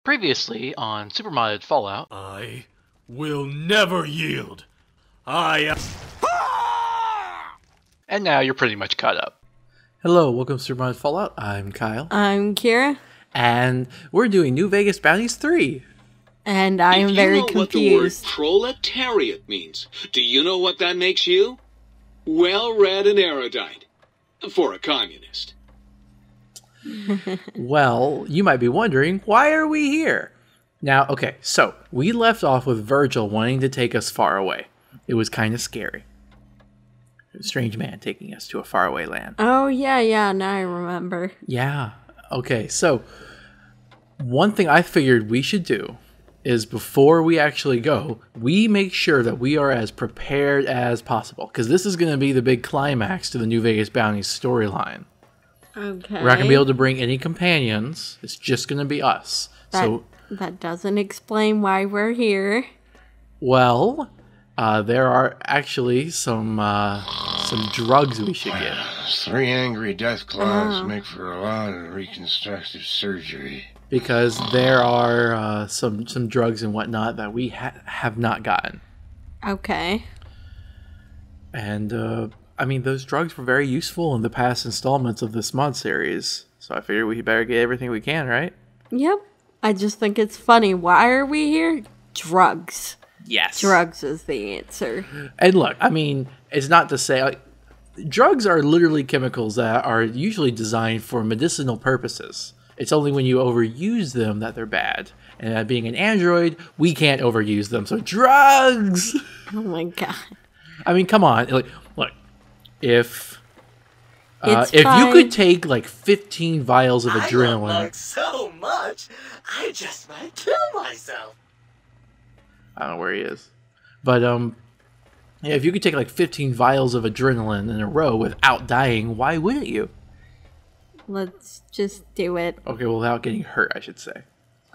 Previously on Supermodded Fallout. I will never yield. And now you're pretty much caught up. Hello, welcome to Supermodded Fallout. I'm Kyle. I'm Kira. And we're doing New Vegas Bounties III. And I am very confused. What the word proletariat means, do you know what that makes you? Well-read and erudite. For a communist. Well, you might be wondering, why are we here? Now, okay, so we left off with Virgil wanting to take us far away. It was kind of scary. A strange man taking us to a faraway land. Oh, yeah, now I remember. Yeah. Okay, so one thing I figured we should do is before we actually go, we make sure that we are as prepared as possible. Because this is going to be the big climax to the New Vegas Bounties storyline. Okay. We're not going to be able to bring any companions. It's just going to be us. That doesn't explain why we're here. Well, there are actually some drugs we should get. 3 angry death claws make for a lot of reconstructive surgery. Because there are some drugs and whatnot that we have not gotten. Okay. And, I mean, those drugs were very useful in the past installments of this mod series. So I figured we better get everything we can, right? Yep. I just think it's funny. Why are we here? Drugs. Yes. Drugs is the answer. And look, I mean, it's not to say... drugs are literally chemicals that are usually designed for medicinal purposes. It's only when you overuse them that they're bad. And being an android, we can't overuse them. So drugs! Oh my god. I mean, come on. Look, if It's you fine. could take like 15 vials of adrenaline... I love so much, I just might kill myself. I don't know where he is. But, yeah, if you could take like 15 vials of adrenaline in a row without dying, why wouldn't you? Let's just do it. Okay, well, without getting hurt, I should say.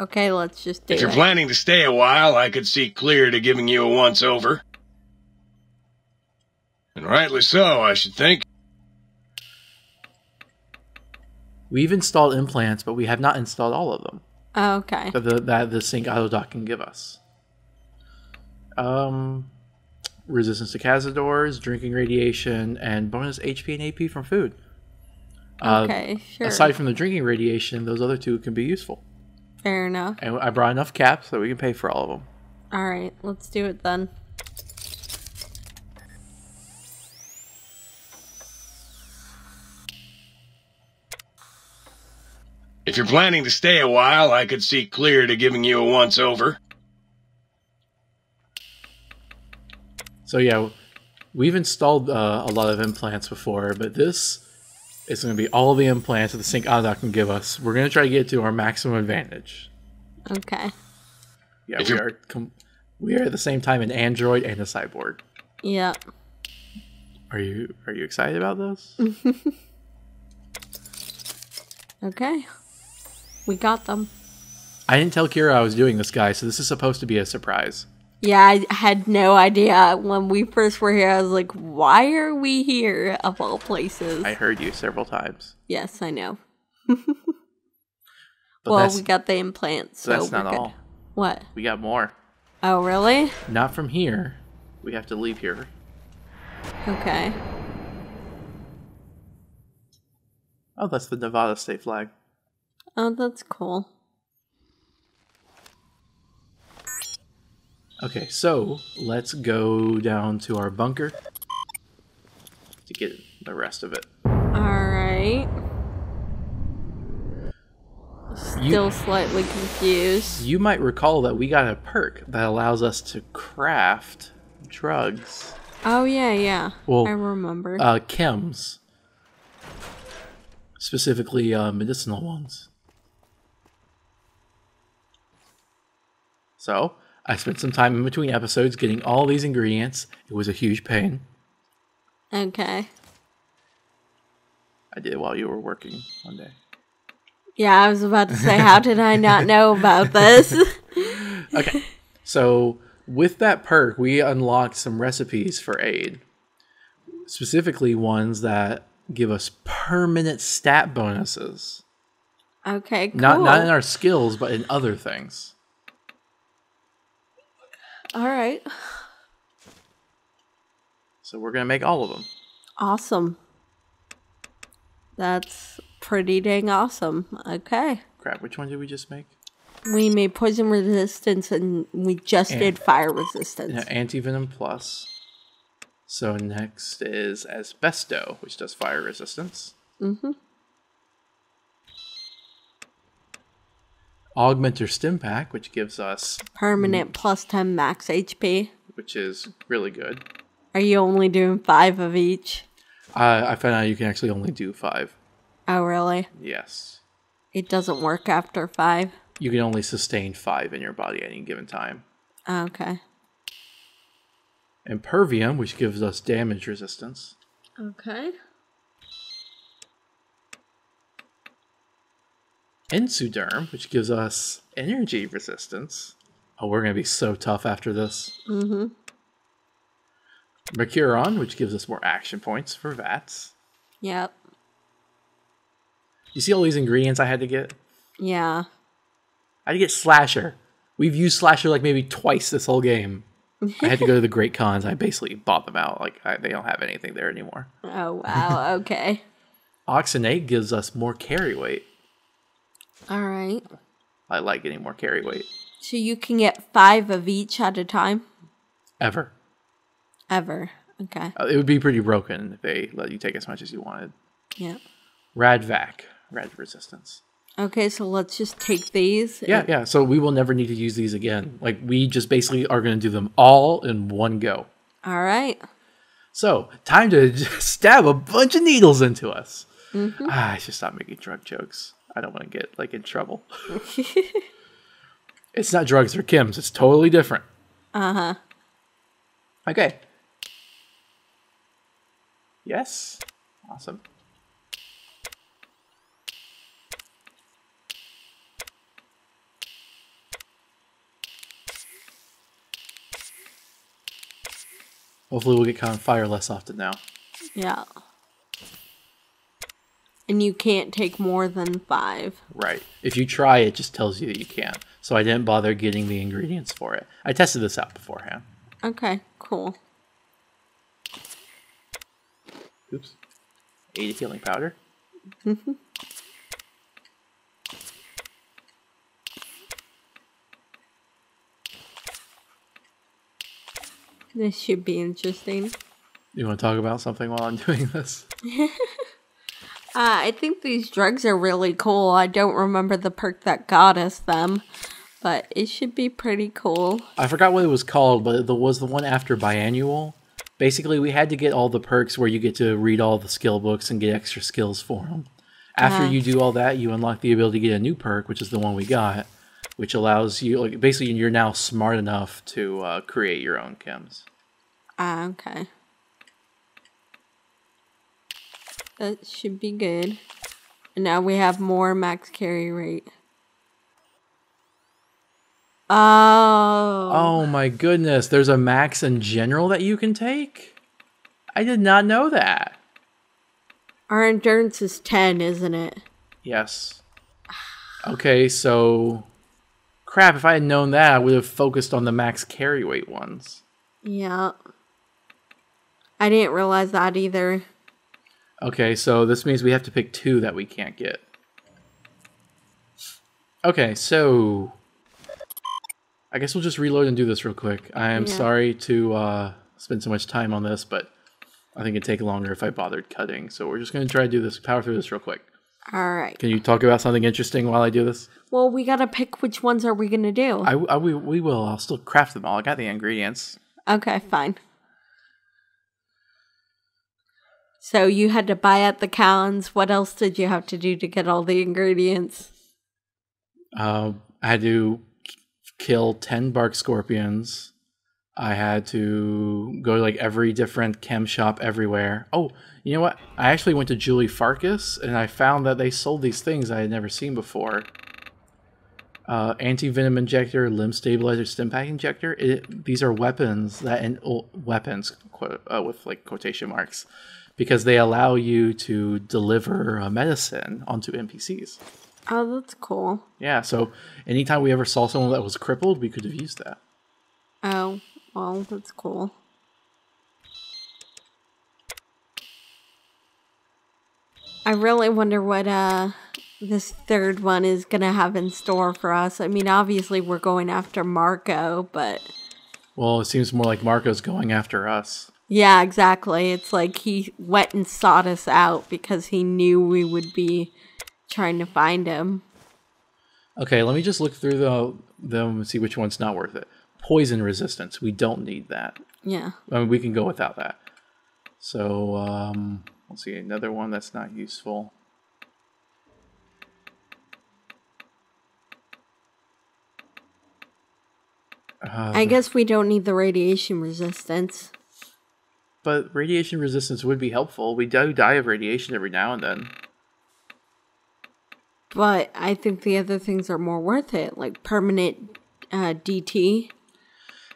Okay, let's just do it. If you're planning to stay a while, I could see clear to giving you a once-over. And rightly so, I should think. We've installed implants, but we have not installed all of them. Okay. That the sync autodock can give us. Resistance to Cazadors, drinking radiation, and bonus HP and AP from food. Okay, sure. Aside from the drinking radiation, those other two can be useful. Fair enough. And I brought enough caps so we can pay for all of them. Alright, let's do it then. If you're planning to stay a while, I could see clear to giving you a once-over. So yeah, we've installed a lot of implants before, but this is going to be all the implants that the sync autodock can give us. We're going to try to get to our maximum advantage. Okay. Yeah, we are at the same time an android and a cyborg. Yeah. Are you excited about this? Okay. We got them. I didn't tell Kira I was doing this, guy, so this is supposed to be a surprise. Yeah, I had no idea when we first were here. I was like, why are we here, of all places? I heard you several times. Yes, I know. But well, we got the implants, so that's not we're good. all. What? We got more. Oh, really? Not from here. We have to leave here. Okay. Oh, that's the Nevada state flag. Oh, that's cool. Okay, so let's go down to our bunker to get the rest of it. Alright. Still slightly confused. You might recall that we got a perk that allows us to craft drugs. Oh, yeah. Well, I remember. Chems. Specifically, medicinal ones. So, I spent some time in between episodes getting all these ingredients. It was a huge pain. Okay. I did it while you were working one day. Yeah, I was about to say, how did I not know about this? Okay, so with that perk, we unlocked some recipes for aid. Specifically ones that give us permanent stat bonuses. Okay, cool. Not in our skills, but in other things. All right. So we're going to make all of them. Awesome. That's pretty dang awesome. Okay. Crap, which one did we just make? We made poison resistance and we just did fire resistance. Anti-venom plus. So next is asbesto, which does fire resistance. Mm-hmm. Augmenter stim pack, which gives us Permanent plus 10 max HP. which is really good. Are you only doing 5 of each? I found out you can actually only do 5. Oh, really? Yes. It doesn't work after 5? You can only sustain 5 in your body at any given time. Okay. Impervium, which gives us damage resistance. Okay. Insuderm, which gives us energy resistance. Oh, we're going to be so tough after this. Mm-hmm. Mercuron, which gives us more action points for VATS. Yep. You see all these ingredients I had to get? Yeah. I had to get Slasher. We've used Slasher like maybe twice this whole game. I had to go to the Great Cons. I basically bought them out. They don't have anything there anymore. Oh, wow. Okay. Oxenate gives us more carry weight. All right. I like getting more carry weight. So you can get 5 of each at a time? Ever. Okay. It would be pretty broken if they let you take as much as you wanted. Yeah. Radvac. Rad resistance. Okay, so let's just take these. Yeah. So we will never need to use these again. We just basically are going to do them all in one go. All right. So, time to just stab a bunch of needles into us. Mm-hmm. I should stop making drug jokes. I don't want to get in trouble. It's not drugs or chems. It's totally different. Uh-huh. Okay. Yes. Awesome. Hopefully we'll get caught on fire less often now. Yeah. And you can't take more than 5. Right. If you try, it just tells you that you can't. So I didn't bother getting the ingredients for it. I tested this out beforehand. Okay, cool. Oops. 80 healing powder. Mm-hmm. This should be interesting. You want to talk about something while I'm doing this? I think these drugs are really cool. I don't remember the perk that got us them, but it should be pretty cool. I forgot what it was called, but it was the one after biannual. Basically, we had to get all the perks where you get to read all the skill books and get extra skills for them. After you do all that, you unlock the ability to get a new perk, which is the one we got, which allows you, basically, you're now smart enough to create your own chems. Okay. That should be good. And now we have more max carry rate. Oh my goodness, there's a max in general that you can take? I did not know that. Our endurance is 10, isn't it? Yes. Okay, so... Crap, if I had known that, I would have focused on the max carry weight ones. Yeah. I didn't realize that either. Okay, so this means we have to pick 2 that we can't get. Okay, so... I guess we'll just reload and do this real quick. I am sorry to spend so much time on this, but I think it'd take longer if I bothered cutting. So we're just going to try to do this, power through this real quick. All right. Can you talk about something interesting while I do this? Well, we got to pick which ones are we going to do. We will. I'll still craft them all. I got the ingredients. Okay, fine. So you had to buy at the cans. What else did you have to do to get all the ingredients? I had to kill 10 bark scorpions. I had to go to every different chem shop everywhere. Oh, you know what? I actually went to Julie Farkas and I found that they sold these things I had never seen before. Anti-venom injector, limb stabilizer, stim pack injector. These are weapons that weapons with quotation marks, because they allow you to deliver medicine onto NPCs. Oh, that's cool. Yeah, so anytime we ever saw someone that was crippled, we could have used that. Oh, well, that's cool. I really wonder what this third one is going to have in store for us. I mean, obviously we're going after Marco, but... Well, it seems more like Marco's going after us. Yeah, exactly. It's like he went and sought us out because he knew we would be trying to find him. Okay, let me just look through them and see which one's not worth it. Poison resistance. We don't need that. Yeah. I mean, we can go without that. So, let's see. Another one that's not useful. I guess we don't need the radiation resistance. But radiation resistance would be helpful. We do die of radiation every now and then. But I think the other things are more worth it, like permanent DT.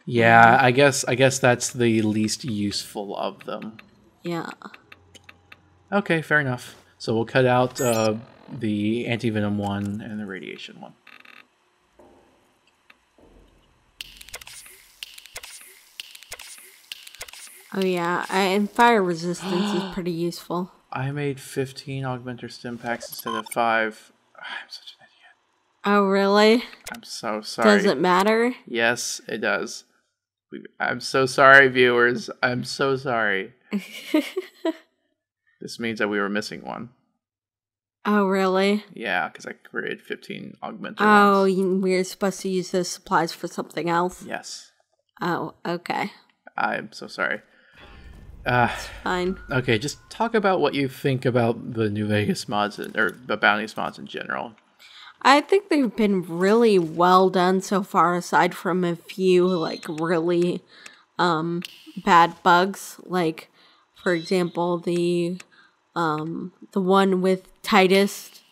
Yeah, I guess that's the least useful of them. Yeah. Okay, fair enough. So we'll cut out the anti-venom one and the radiation one. Oh yeah, and fire resistance is pretty useful. I made 15 augmenter stim packs instead of 5. I'm such an idiot. Oh really? I'm so sorry. Does it matter? Yes, it does. I'm so sorry, viewers. I'm so sorry. This means that we were missing one. Oh really? Yeah, because I created 15 augmenter ones. We were supposed to use those supplies for something else? Yes. Oh, okay. I'm so sorry. It's fine. Okay, just talk about what you think about the New Vegas mods, or the Bounties mods in general. I think they've been really well done so far, aside from a few, like, really bad bugs. Like, for example, the one with Titus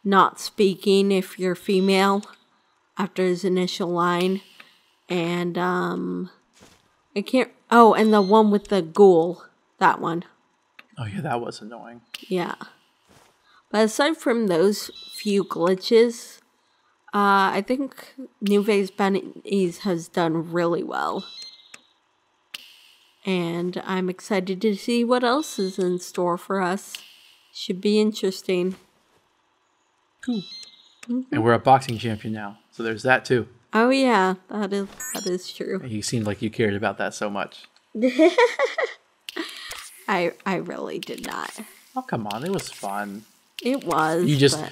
not speaking if you're female after his initial line. And, I can't... Oh, and the one with the ghoul. That one. Oh, yeah, that was annoying. Yeah. But aside from those few glitches, I think New Vegas Bounties has done really well. And I'm excited to see what else is in store for us. Should be interesting. Cool. Mm-hmm. And we're a boxing champion now, so there's that too. Oh yeah, that is true. You seemed like you cared about that so much. I really did not. Oh come on, it was fun. It was.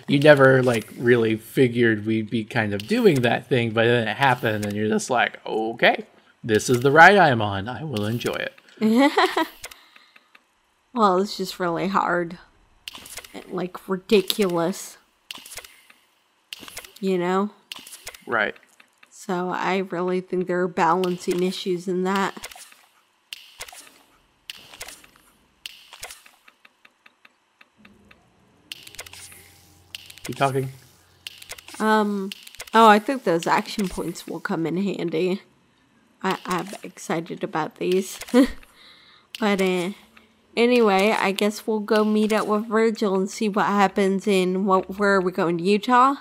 You never like really figured we'd be kind of doing that thing, but then it happened, and you're just like, okay, this is the ride I'm on. I will enjoy it. Well, it's just really hard, and, like, ridiculous. You know. Right. So I really think there are balancing issues in that. Keep talking. Oh, I think those action points will come in handy. I'm excited about these. But anyway, I guess we'll go meet up with Virgil and see what happens in where are we going, to Utah?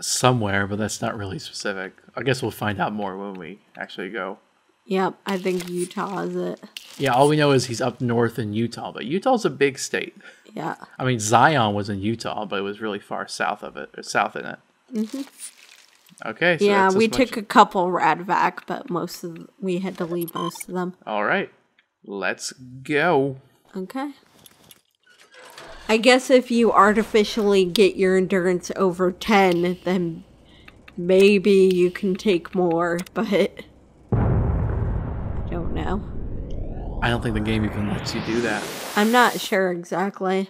Somewhere, but that's not really specific. I guess we'll find out more when we actually go. Yep, I think Utah is it. Yeah, all we know is he's up north in Utah, but Utah's a big state. Yeah. I mean, Zion was in Utah, but it was really far south of it, or south in it. Mm-hmm. Okay. So yeah, we took a couple Radvac, but we had to leave most of them. All right, let's go. Okay. I guess if you artificially get your endurance over 10, then maybe you can take more, but I don't know. I don't think the game even lets you do that. I'm not sure exactly.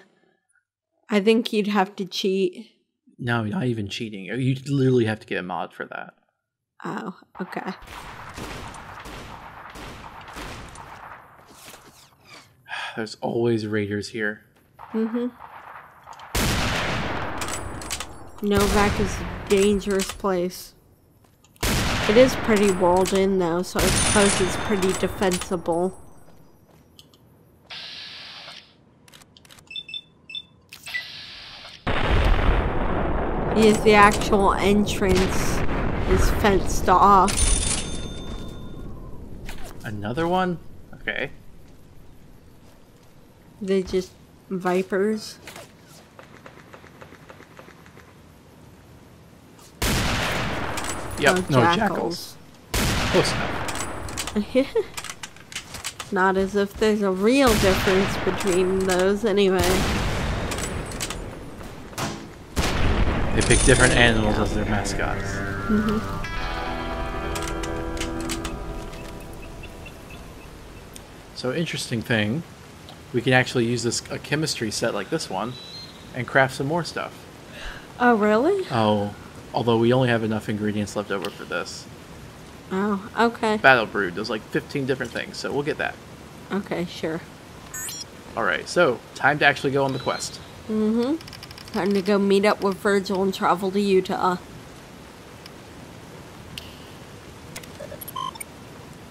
I think you'd have to cheat. No, not even cheating. You literally have to get a mod for that. Oh, okay. There's always raiders here. Mm-hmm. Novak is a dangerous place. It is pretty walled in though, so I suppose it's pretty defensible. Because the actual entrance is fenced off. Another one? Okay. They just vipers. Yep, Oh, no, jackals. Close enough. Not as if there's a real difference between those anyway. They pick different animals as their mascots. So interesting thing, we can actually use a chemistry set like this one and craft some more stuff. Oh, really? Oh, although we only have enough ingredients left over for this. Oh, okay. Battle Brood, there's like 15 different things, so we'll get that. Okay, sure. Alright, so time to actually go on the quest. Time to go meet up with Virgil and travel to Utah.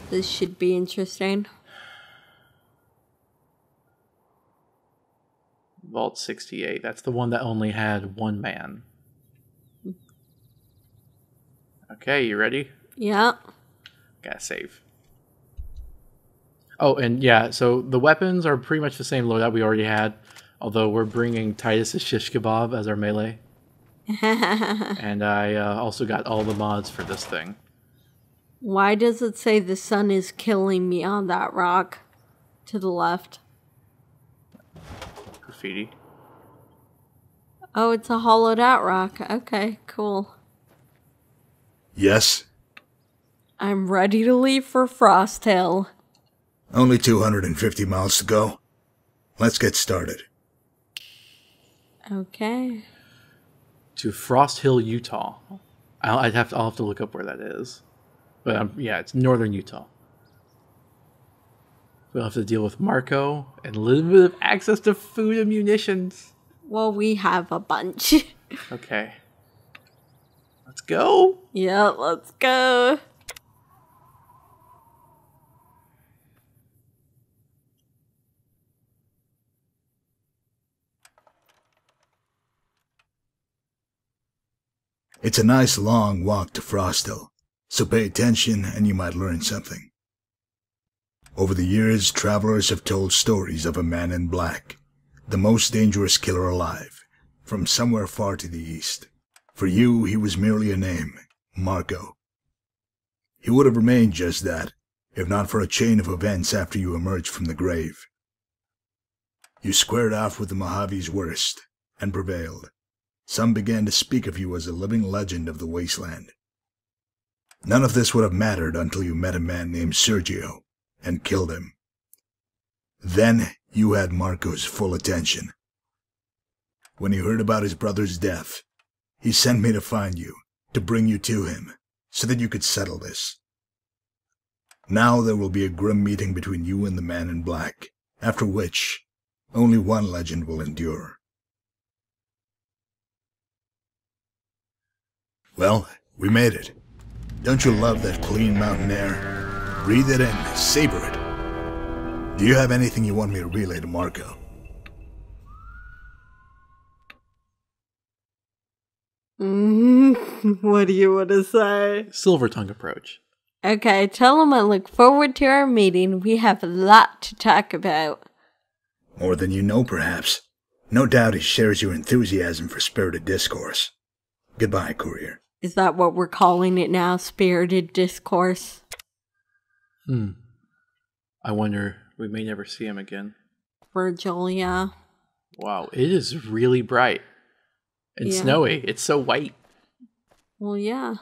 This should be interesting. Vault 68, that's the one that only had one man. Okay, you ready? Yeah. Gotta save. Oh, and yeah, so the weapons are pretty much the same loadout we already had, although we're bringing Titus's shish kebab as our melee. And I also got all the mods for this thing. Why does it say the sun is killing me on that rock to the left? Graffiti. Oh, it's a hollowed out rock. Okay, cool. Yes? I'm ready to leave for FROSTHILL. Only 250 miles to go. Let's get started. Okay. To FROSTHILL, Utah. I'll have to look up where that is. But yeah, it's northern Utah. We'll have to deal with Marco and a little bit of access to food and munitions. Well, we have a bunch. Okay. Let's go. Yeah, let's go. It's a nice long walk to FROSTHILL, so pay attention and you might learn something. Over the years, travelers have told stories of a man in black, the most dangerous killer alive, from somewhere far to the east. For you, he was merely a name, Marco. He would have remained just that, if not for a chain of events after you emerged from the grave. You squared off with the Mojave's worst, and prevailed. Some began to speak of you as a living legend of the wasteland. None of this would have mattered until you met a man named Sergio, and killed him. Then you had Marco's full attention. When he heard about his brother's death, he sent me to find you, to bring you to him, so that you could settle this. Now there will be a grim meeting between you and the man in black, after which only one legend will endure. Well, we made it. Don't you love that clean mountain air? Breathe it in, savor it. Do you have anything you want me to relay to Marco? What do you want to say? Silver tongue approach. Okay, tell him I look forward to our meeting. We have a lot to talk about. More than you know, perhaps. No doubt he shares your enthusiasm for spirited discourse. Goodbye, courier. Is that what we're calling it now? Spirited discourse? I wonder, we may never see him again. Virgil, yeah. Wow, it is really bright. And snowy. It's so white. Well, yeah.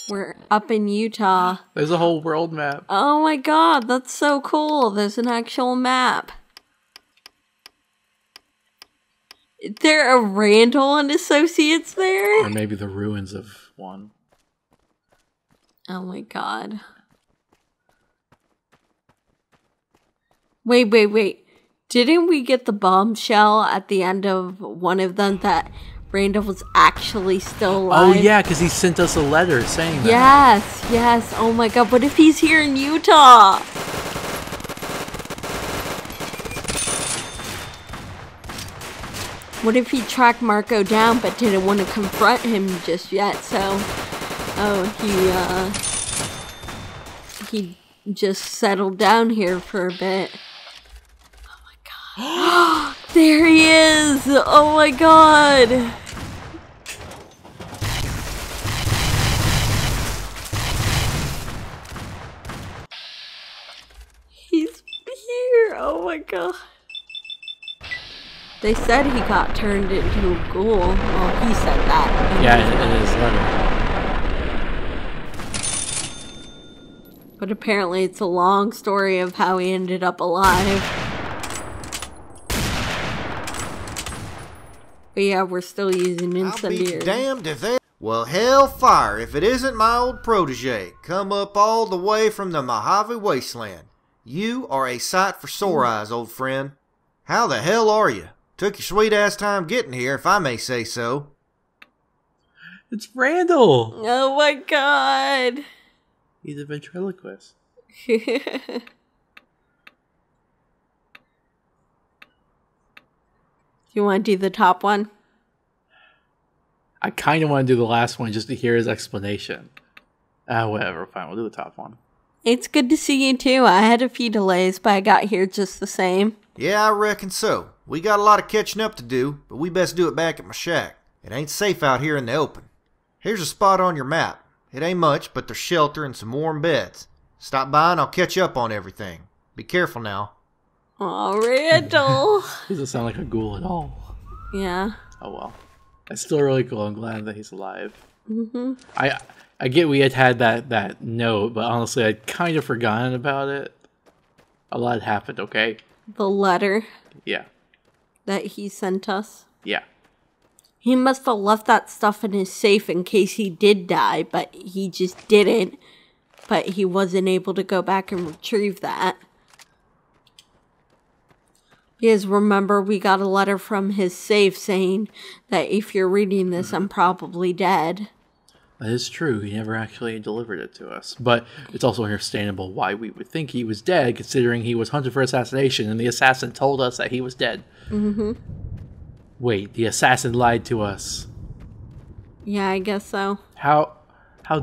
We're up in Utah. There's a whole world map. Oh my god, that's so cool. There's an actual map. There are Randall and Associates there? Or maybe the ruins of one. Oh my god. Wait. Didn't we get the bombshell at the end of one of them that Randall was actually still alive? Oh yeah, because he sent us a letter saying that. Yes. Oh my god, what if he's here in Utah? What if he tracked Marco down but didn't want to confront him just yet? So, he just settled down here for a bit. Oh my god. There he is! Oh my god! He's here! Oh my god. They said he got turned into a ghoul. Well, he said that. Yeah, in his letter. But apparently it's a long story of how he ended up alive. But yeah, we're still using incendiary. I'll be damned if they... Well, hellfire if it isn't my old protege, come up all the way from the Mojave Wasteland. You are a sight for sore eyes, old friend. How the hell are you? Took your sweet-ass time getting here, if I may say so. It's Randall! Oh my god! He's a ventriloquist. You want to do the top one? I kind of want to do the last one just to hear his explanation. Whatever, fine, we'll do the top one. It's good to see you too. I had a few delays, but I got here just the same. Yeah, I reckon so. We got a lot of catching up to do, but we best do it back at my shack. It ain't safe out here in the open. Here's a spot on your map. It ain't much, but there's shelter and some warm beds. Stop by and I'll catch up on everything. Be careful now. Aw, Randall. Doesn't sound like a ghoul at all. Yeah. Oh well. It's still really cool. I'm glad that he's alive. Mm-hmm. I get we had that note, but honestly, I'd kind of forgotten about it. A lot happened, okay? The letter. Yeah. That he sent us. Yeah. He must have left that stuff in his safe in case he did die, but he just didn't. But he wasn't able to go back and retrieve that. Because remember, we got a letter from his safe saying that if you're reading this, I'm probably dead. That is true. He never actually delivered it to us. But it's also understandable why we would think he was dead, considering he was hunted for assassination, and the assassin told us that he was dead. Mm-hmm. Wait, the assassin lied to us. Yeah, I guess so. How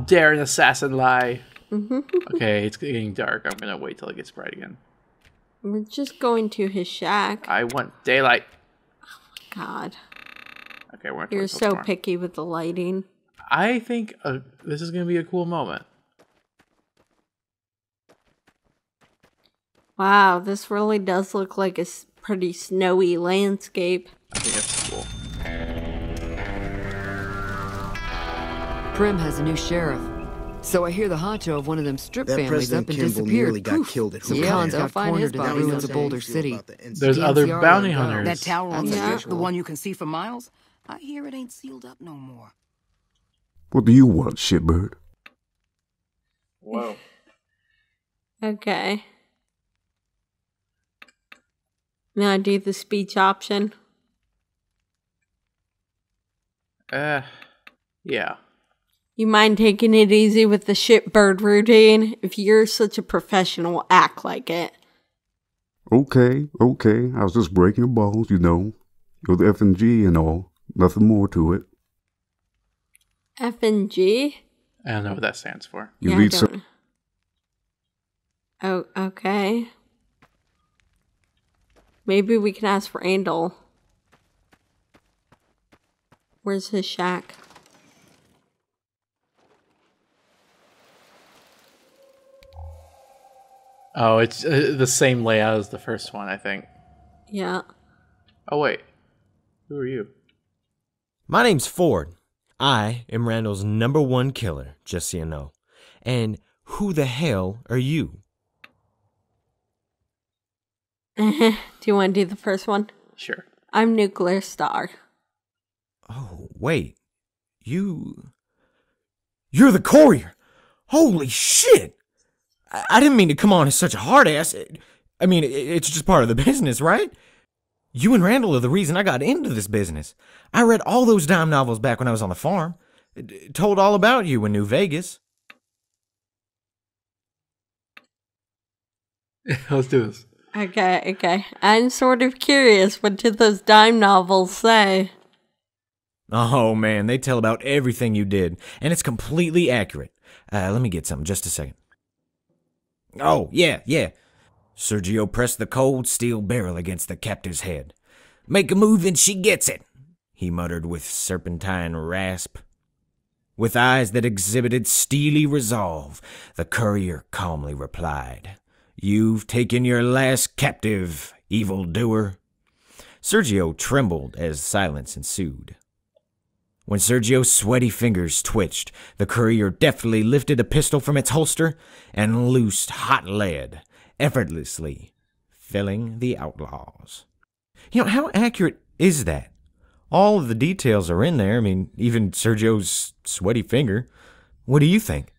dare an assassin lie? Mm-hmm. Okay, it's getting dark. I'm gonna wait till it gets bright again. We're just going to his shack. I want daylight. God. Okay, we're You're so picky with the lighting. I think this is going to be a cool moment. Wow, this really does look like a pretty snowy landscape. I think that's cool. Prim has a new sheriff. So I hear the honcho of one of them strip that families President up and Kimball disappeared. nearly got killed at Some cons got cornered in the ruins of Boulder City. There's other bounty hunters. That tower on the one you can see for miles? I hear it ain't sealed up no more. What do you want, shitbird? Whoa. Okay. Now do the speech option. Yeah. You mind taking it easy with the shitbird routine? If you're such a professional, act like it. Okay. I was just breaking your balls, you know. You're the F&G and all. Nothing more to it. F&G? I don't know what that stands for. You lead some... Oh, okay. Maybe we can ask for Randall. Where's his shack? Oh, it's the same layout as the first one, I think. Yeah. Oh, wait. Who are you? My name's Ford. I am Randall's #1 killer, just so you know. And who the hell are you? Do you want to do the first one? Sure. I'm Nuclear Star. Oh, wait. You're the courier. Holy shit! I didn't mean to come on as such a hard ass. I mean, it's just part of the business, right? You and Randall are the reason I got into this business. I read all those dime novels back when I was on the farm. Told all about you in New Vegas. Let's do this. Okay. I'm sort of curious. What did those dime novels say? Oh man, they tell about everything you did, and it's completely accurate. Let me get something, just a second. Oh, yeah. Sergio pressed the cold steel barrel against the captive's head. "Make a move and she gets it," he muttered with serpentine rasp. With eyes that exhibited steely resolve, the courier calmly replied, "You've taken your last captive, evildoer." Sergio trembled as silence ensued. When Sergio's sweaty fingers twitched, the courier deftly lifted a pistol from its holster and loosed hot lead, effortlessly felling the outlaws. How accurate is that? All of the details are in there. I mean, even Sergio's sweaty finger. What do you think?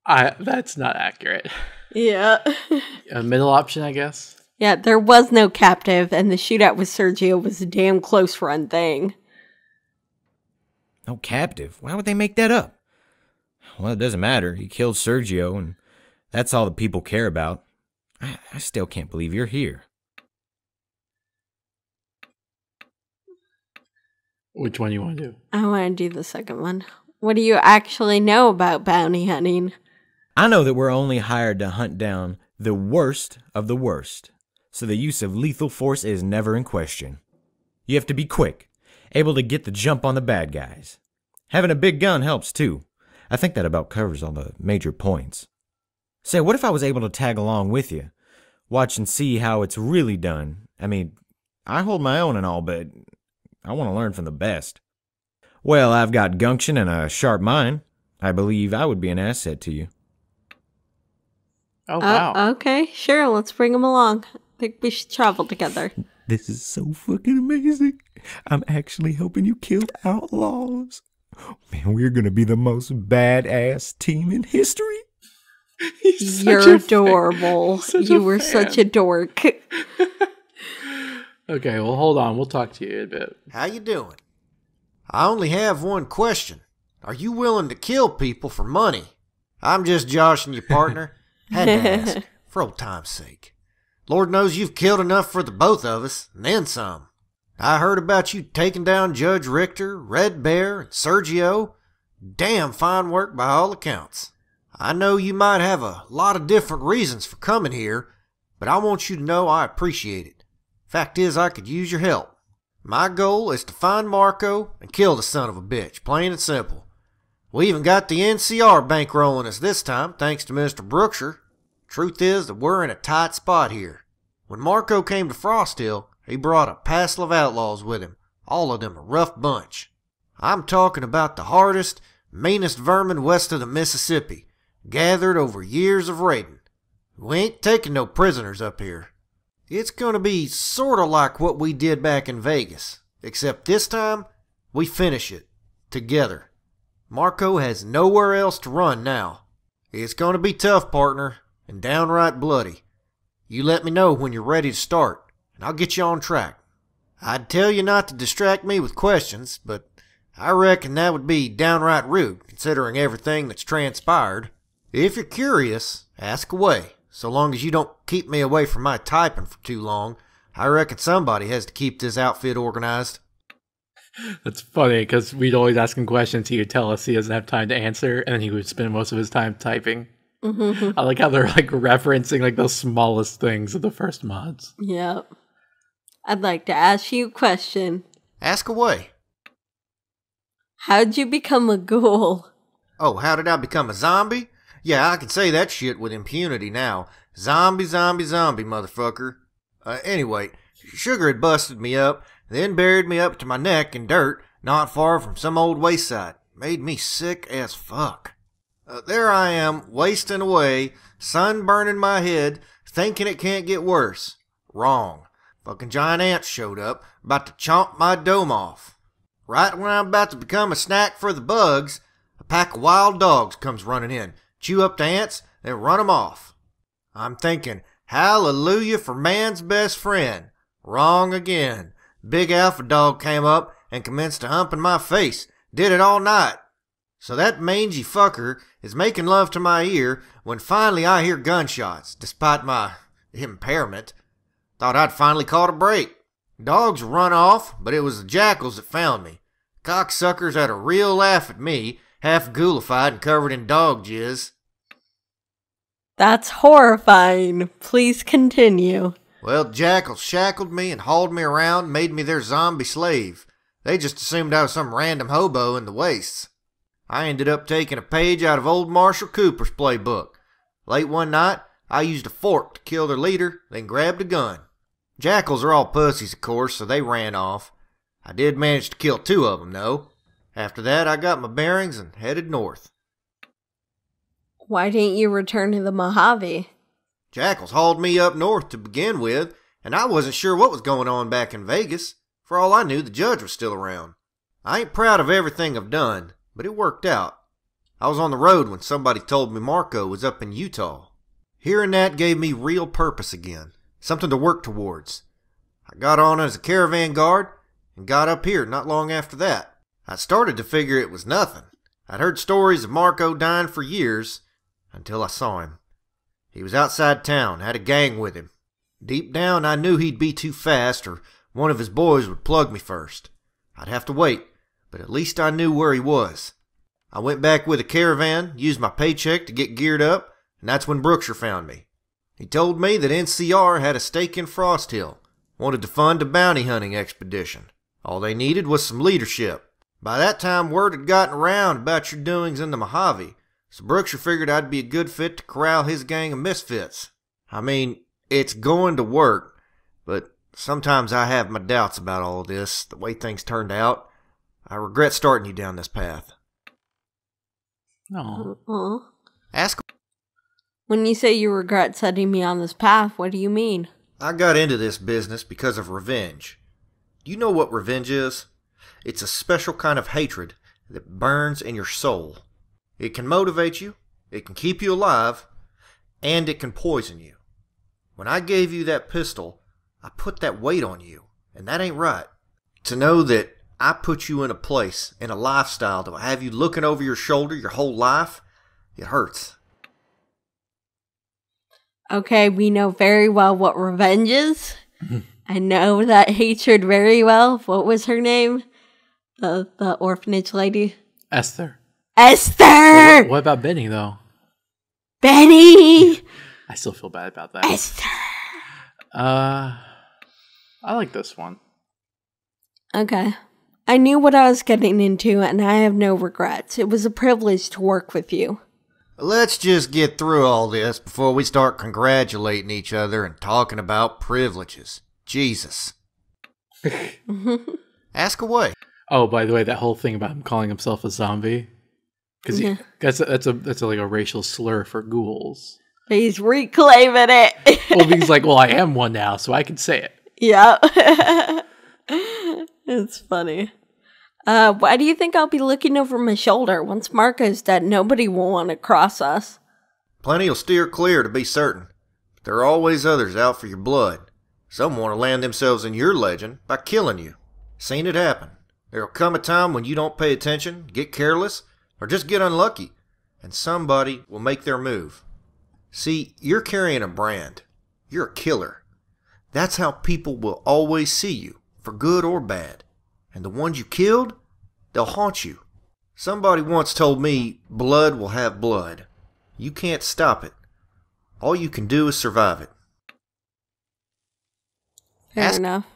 That's not accurate. Yeah. A middle option, I guess. Yeah, there was no captive, and the shootout with Sergio was a damn close run thing. No captive? Why would they make that up? Well, it doesn't matter. He killed Sergio, and that's all the people care about. I still can't believe you're here. Which one you want to do? I want to do the second one. What do you actually know about bounty hunting? I know that we're only hired to hunt down the worst of the worst, so the use of lethal force is never in question. You have to be quick, able to get the jump on the bad guys. Having a big gun helps too. I think that about covers all the major points. Say, what if I was able to tag along with you? Watch and see how it's really done. I mean, I hold my own and all, but I want to learn from the best. Well, I've got gumption and a sharp mind. I believe I would be an asset to you. Oh, wow. Okay, sure, let's bring him along. I think we should travel together. This is so fucking amazing. I'm actually helping you kill outlaws. Man, we're gonna be the most badass team in history. You're adorable. You were such a dork. Okay, well, hold on. We'll talk to you in a bit. How you doing? I only have one question. Are you willing to kill people for money? I'm just joshing you, partner. Had to ask, for old time's sake. Lord knows you've killed enough for the both of us, and then some. I heard about you taking down Judge Richter, Red Bear, and Sergio. Damn fine work by all accounts. I know you might have a lot of different reasons for coming here, but I want you to know I appreciate it. Fact is, I could use your help. My goal is to find Marco and kill the son of a bitch, plain and simple. We even got the NCR bankrolling us this time, thanks to Mr. Brookshire. Truth is that we're in a tight spot here. When Marco came to FROSTHILL, he brought a passel of outlaws with him, all of them a rough bunch. I'm talking about the hardest, meanest vermin west of the Mississippi, gathered over years of raiding. We ain't taking no prisoners up here. It's gonna be sorta like what we did back in Vegas, except this time, we finish it, together. Marco has nowhere else to run now. It's gonna be tough, partner, and downright bloody. You let me know when you're ready to start, and I'll get you on track. I'd tell you not to distract me with questions, but I reckon that would be downright rude, considering everything that's transpired. If you're curious, ask away. So long as you don't keep me away from my typing for too long, I reckon somebody has to keep this outfit organized. That's funny, because we'd always ask him questions. He would tell us he doesn't have time to answer, and then he would spend most of his time typing. Mm-hmm. I like how they're like referencing like the smallest things of the first mods. Yep. I'd like to ask you a question. Ask away. How'd you become a ghoul? Oh, how did I become a zombie? Yeah, I can say that shit with impunity now. Zombie, zombie, zombie, motherfucker. Anyway, Sugar had busted me up, then buried me up to my neck in dirt, not far from some old wayside. Made me sick as fuck. There I am, wasting away, sun burning my head, thinking it can't get worse. Wrong. Fucking giant ants showed up, about to chomp my dome off. Right when I'm about to become a snack for the bugs, a pack of wild dogs comes running in, chew up the ants, then run them off. I'm thinking, hallelujah for man's best friend. Wrong again. Big alpha dog came up and commenced to humping my face. Did it all night. So that mangy fucker is making love to my ear when finally I hear gunshots, despite my impairment. Thought I'd finally caught a break. Dogs run off, but it was the jackals that found me. Cocksuckers had a real laugh at me, half ghoulified and covered in dog jizz. That's horrifying. Please continue. Well, jackals shackled me and hauled me around and made me their zombie slave. They just assumed I was some random hobo in the wastes. I ended up taking a page out of old Marshall Cooper's playbook. Late one night, I used a fork to kill their leader, then grabbed a gun. Jackals are all pussies, of course, so they ran off. I did manage to kill 2 of them, though. After that, I got my bearings and headed north. Why didn't you return to the Mojave? Jackals hauled me up north to begin with, and I wasn't sure what was going on back in Vegas. For all I knew, the judge was still around. I ain't proud of everything I've done, but it worked out. I was on the road when somebody told me Marco was up in Utah. Hearing that gave me real purpose again, something to work towards. I got on as a caravan guard and got up here not long after that. I started to figure it was nothing. I'd heard stories of Marco dying for years until I saw him. He was outside town, had a gang with him. Deep down, I knew he'd be too fast or one of his boys would plug me first. I'd have to wait, but at least I knew where he was. I went back with a caravan, used my paycheck to get geared up, and that's when Brookshire found me. He told me that NCR had a stake in FROSTHILL, wanted to fund a bounty hunting expedition. All they needed was some leadership. By that time, word had gotten around about your doings in the Mojave, so Brookshire figured I'd be a good fit to corral his gang of misfits. I mean, it's going to work, but sometimes I have my doubts about all this, the way things turned out. I regret starting you down this path. No. Ask. When you say you regret setting me on this path, what do you mean? I got into this business because of revenge. Do you know what revenge is? It's a special kind of hatred that burns in your soul. It can motivate you, it can keep you alive, and it can poison you. When I gave you that pistol, I put that weight on you, and that ain't right. To know that I put you in a place, in a lifestyle that will have you looking over your shoulder your whole life, it hurts. Okay, we know very well what revenge is. I know that hatred very well. What was her name? The orphanage lady? Esther. Esther! What about Benny, though? Benny! I still feel bad about that. Esther! I like this one. Okay. I knew what I was getting into, and I have no regrets. It was a privilege to work with you. Let's just get through all this before we start congratulating each other and talking about privileges. Jesus. Ask away. Oh, by the way, that whole thing about him calling himself a zombie, because that's like a racial slur for ghouls. He's reclaiming it. Well, he's like, well, I am one now, so I can say it. Yeah. It's funny. Why do you think I'll be looking over my shoulder? Once Marco's dead, nobody will want to cross us. Plenty will steer clear, to be certain. But there are always others out for your blood. Some want to land themselves in your legend by killing you. Seen it happen. There'll come a time when you don't pay attention, get careless, or just get unlucky, and somebody will make their move. See, you're carrying a brand. You're a killer. That's how people will always see you, for good or bad. And the ones you killed, they'll haunt you. Somebody once told me, blood will have blood. You can't stop it. All you can do is survive it. Fair enough.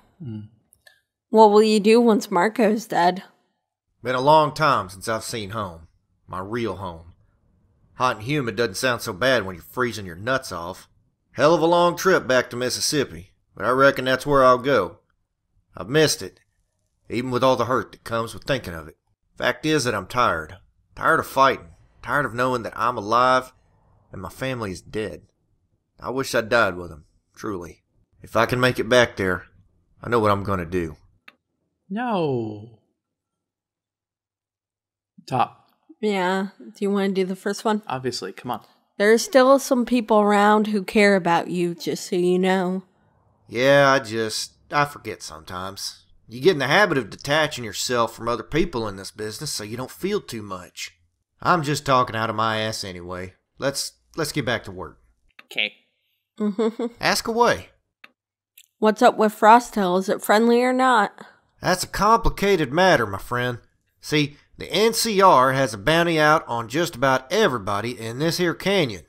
What will you do once Marco's dead? Been a long time since I've seen home. My real home. Hot and humid doesn't sound so bad when you're freezing your nuts off. Hell of a long trip back to Mississippi, but I reckon that's where I'll go. I've missed it, even with all the hurt that comes with thinking of it. Fact is that I'm tired. Tired of fighting. Tired of knowing that I'm alive and my family is dead. I wish I'd died with them, truly. If I can make it back there, I know what I'm going to do. No. Top. Yeah. Do you want to do the first one? Obviously. Come on. There's still some people around who care about you, just so you know. Yeah, I forget sometimes. You get in the habit of detaching yourself from other people in this business so you don't feel too much. I'm just talking out of my ass anyway. Let's get back to work. Okay. Ask away. What's up with FROSTHILL? Is it friendly or not? That's a complicated matter, my friend. See, the NCR has a bounty out on just about everybody in this here canyon.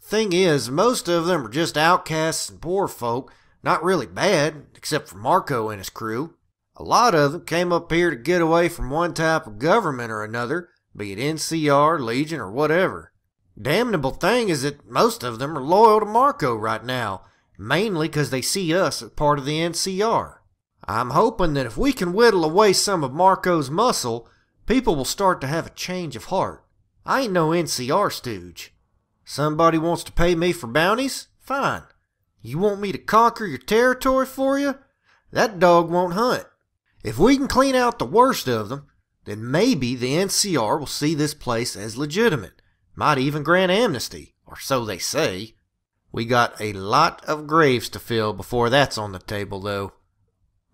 Thing is, most of them are just outcasts and poor folk, not really bad, except for Marco and his crew. A lot of them came up here to get away from one type of government or another, be it NCR, Legion, or whatever. Damnable thing is that most of them are loyal to Marco right now, mainly because they see us as part of the NCR. I'm hoping that if we can whittle away some of Marco's muscle, people will start to have a change of heart. I ain't no NCR stooge. Somebody wants to pay me for bounties? Fine. You want me to conquer your territory for you? That dog won't hunt. If we can clean out the worst of them, then maybe the NCR will see this place as legitimate. Might even grant amnesty, or so they say. We got a lot of graves to fill before that's on the table, though.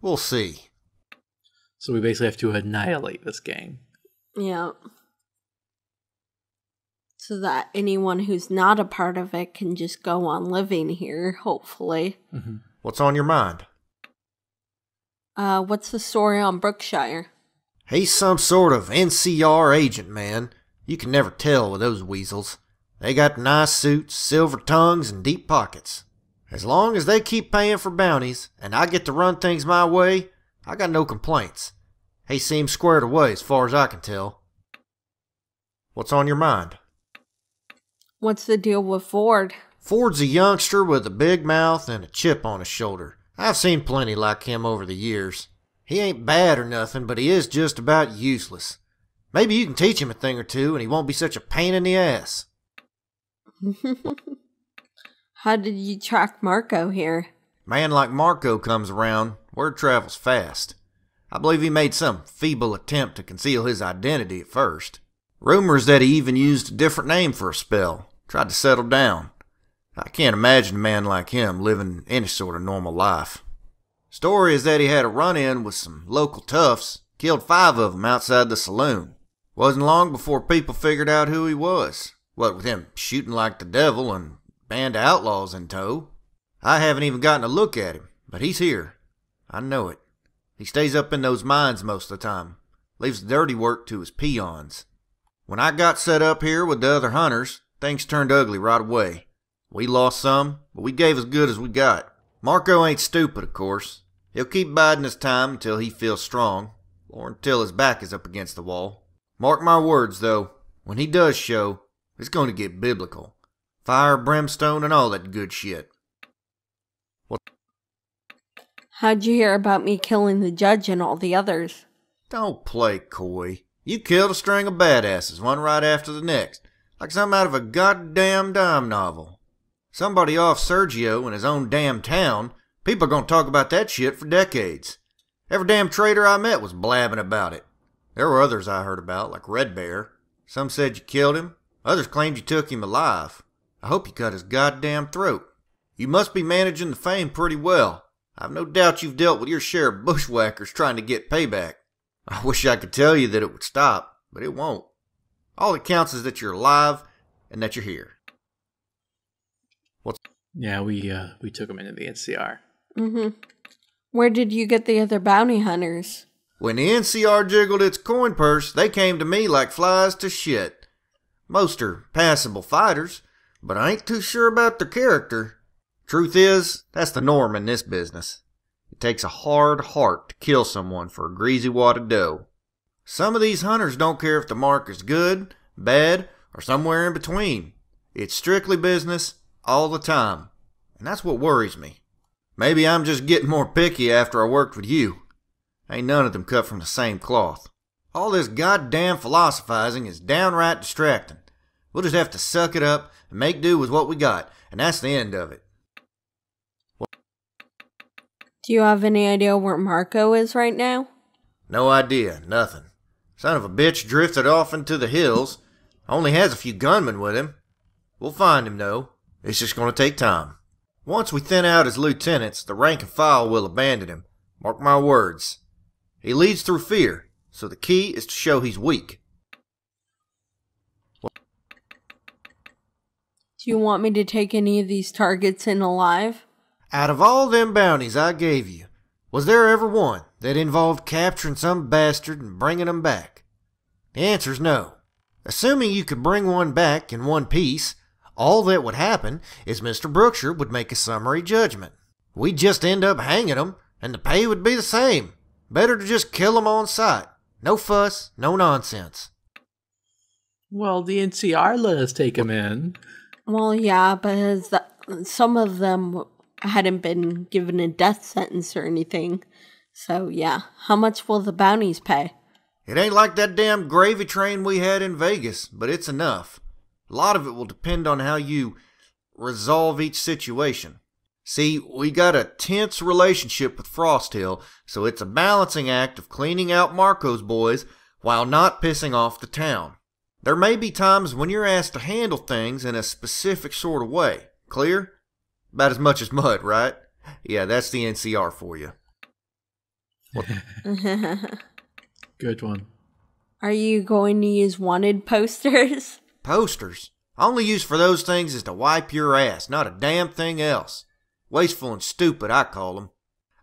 We'll see. So we basically have to annihilate this gang. Yeah. So that anyone who's not a part of it can just go on living here, hopefully. Mm-hmm. What's on your mind? What's the story on Brookshire? He's some sort of NCR agent, man. You can never tell with those weasels. They got nice suits, silver tongues, and deep pockets. As long as they keep paying for bounties, and I get to run things my way, I got no complaints. He seems squared away as far as I can tell. What's on your mind? What's the deal with Ford? Ford's a youngster with a big mouth and a chip on his shoulder. I've seen plenty like him over the years. He ain't bad or nothing, but he is just about useless. Maybe you can teach him a thing or two and he won't be such a pain in the ass. How did you track Marco here? Man like Marco comes around, word travels fast. I believe he made some feeble attempt to conceal his identity at first. Rumors that he even used a different name for a spell, tried to settle down. I can't imagine a man like him living any sort of normal life. Story is that he had a run-in with some local toughs, killed 5 of them outside the saloon. Wasn't long before people figured out who he was, what with him shooting like the devil and a band of outlaws in tow. I haven't even gotten a look at him, but he's here. I know it. He stays up in those mines most of the time, leaves the dirty work to his peons. When I got set up here with the other hunters, things turned ugly right away. We lost some, but we gave as good as we got. Marco ain't stupid, of course. He'll keep biding his time until he feels strong, or until his back is up against the wall. Mark my words, though, when he does show, it's going to get biblical. Fire, brimstone, and all that good shit. How'd you hear about me killing the judge and all the others? Don't play coy. You killed a string of badasses, one right after the next, like something out of a goddamn dime novel. Somebody off Sergio in his own damn town, people are going to talk about that shit for decades. Every damn trader I met was blabbing about it. There were others I heard about, like Red Bear. Some said you killed him, others claimed you took him alive. I hope you cut his goddamn throat. You must be managing the fame pretty well. I've no doubt you've dealt with your share of bushwhackers trying to get payback. I wish I could tell you that it would stop, but it won't. All that counts is that you're alive and that you're here. Yeah, we took him into the NCR. Mm-hmm. Where did you get the other bounty hunters? When the NCR jiggled its coin purse, they came to me like flies to shit. Most are passable fighters, but I ain't too sure about their character. Truth is, that's the norm in this business. It takes a hard heart to kill someone for a greasy wad of dough. Some of these hunters don't care if the mark is good, bad, or somewhere in between. It's strictly business all the time, and that's what worries me. Maybe I'm just getting more picky after I worked with you. Ain't none of them cut from the same cloth. All this goddamn philosophizing is downright distracting. We'll just have to suck it up and make do with what we got, and that's the end of it. Do you have any idea where Marco is right now? No idea, nothing. Son of a bitch drifted off into the hills. Only has a few gunmen with him. We'll find him, though. It's just going to take time. Once we thin out his lieutenants, the rank and file will abandon him. Mark my words. He leads through fear, so the key is to show he's weak. Do you want me to take any of these targets in alive? Out of all them bounties I gave you, was there ever one that involved capturing some bastard and bringing him back? The answer's no. Assuming you could bring one back in one piece, all that would happen is Mr. Brookshire would make a summary judgment. We'd just end up hanging him, and the pay would be the same. Better to just kill him on sight. No fuss, no nonsense. Well, the NCR let us take him in. Well, yeah, but some of them hadn't been given a death sentence or anything. So, yeah. How much will the bounties pay? It ain't like that damn gravy train we had in Vegas, but it's enough. A lot of it will depend on how you resolve each situation. See, we got a tense relationship with FROSTHILL, so it's a balancing act of cleaning out Marco's boys while not pissing off the town. There may be times when you're asked to handle things in a specific sort of way. Clear? About as much as mud, right? Yeah, that's the NCR for you. Good one. Are you going to use wanted posters? Posters? Only use for those things is to wipe your ass, not a damn thing else. Wasteful and stupid, I call them.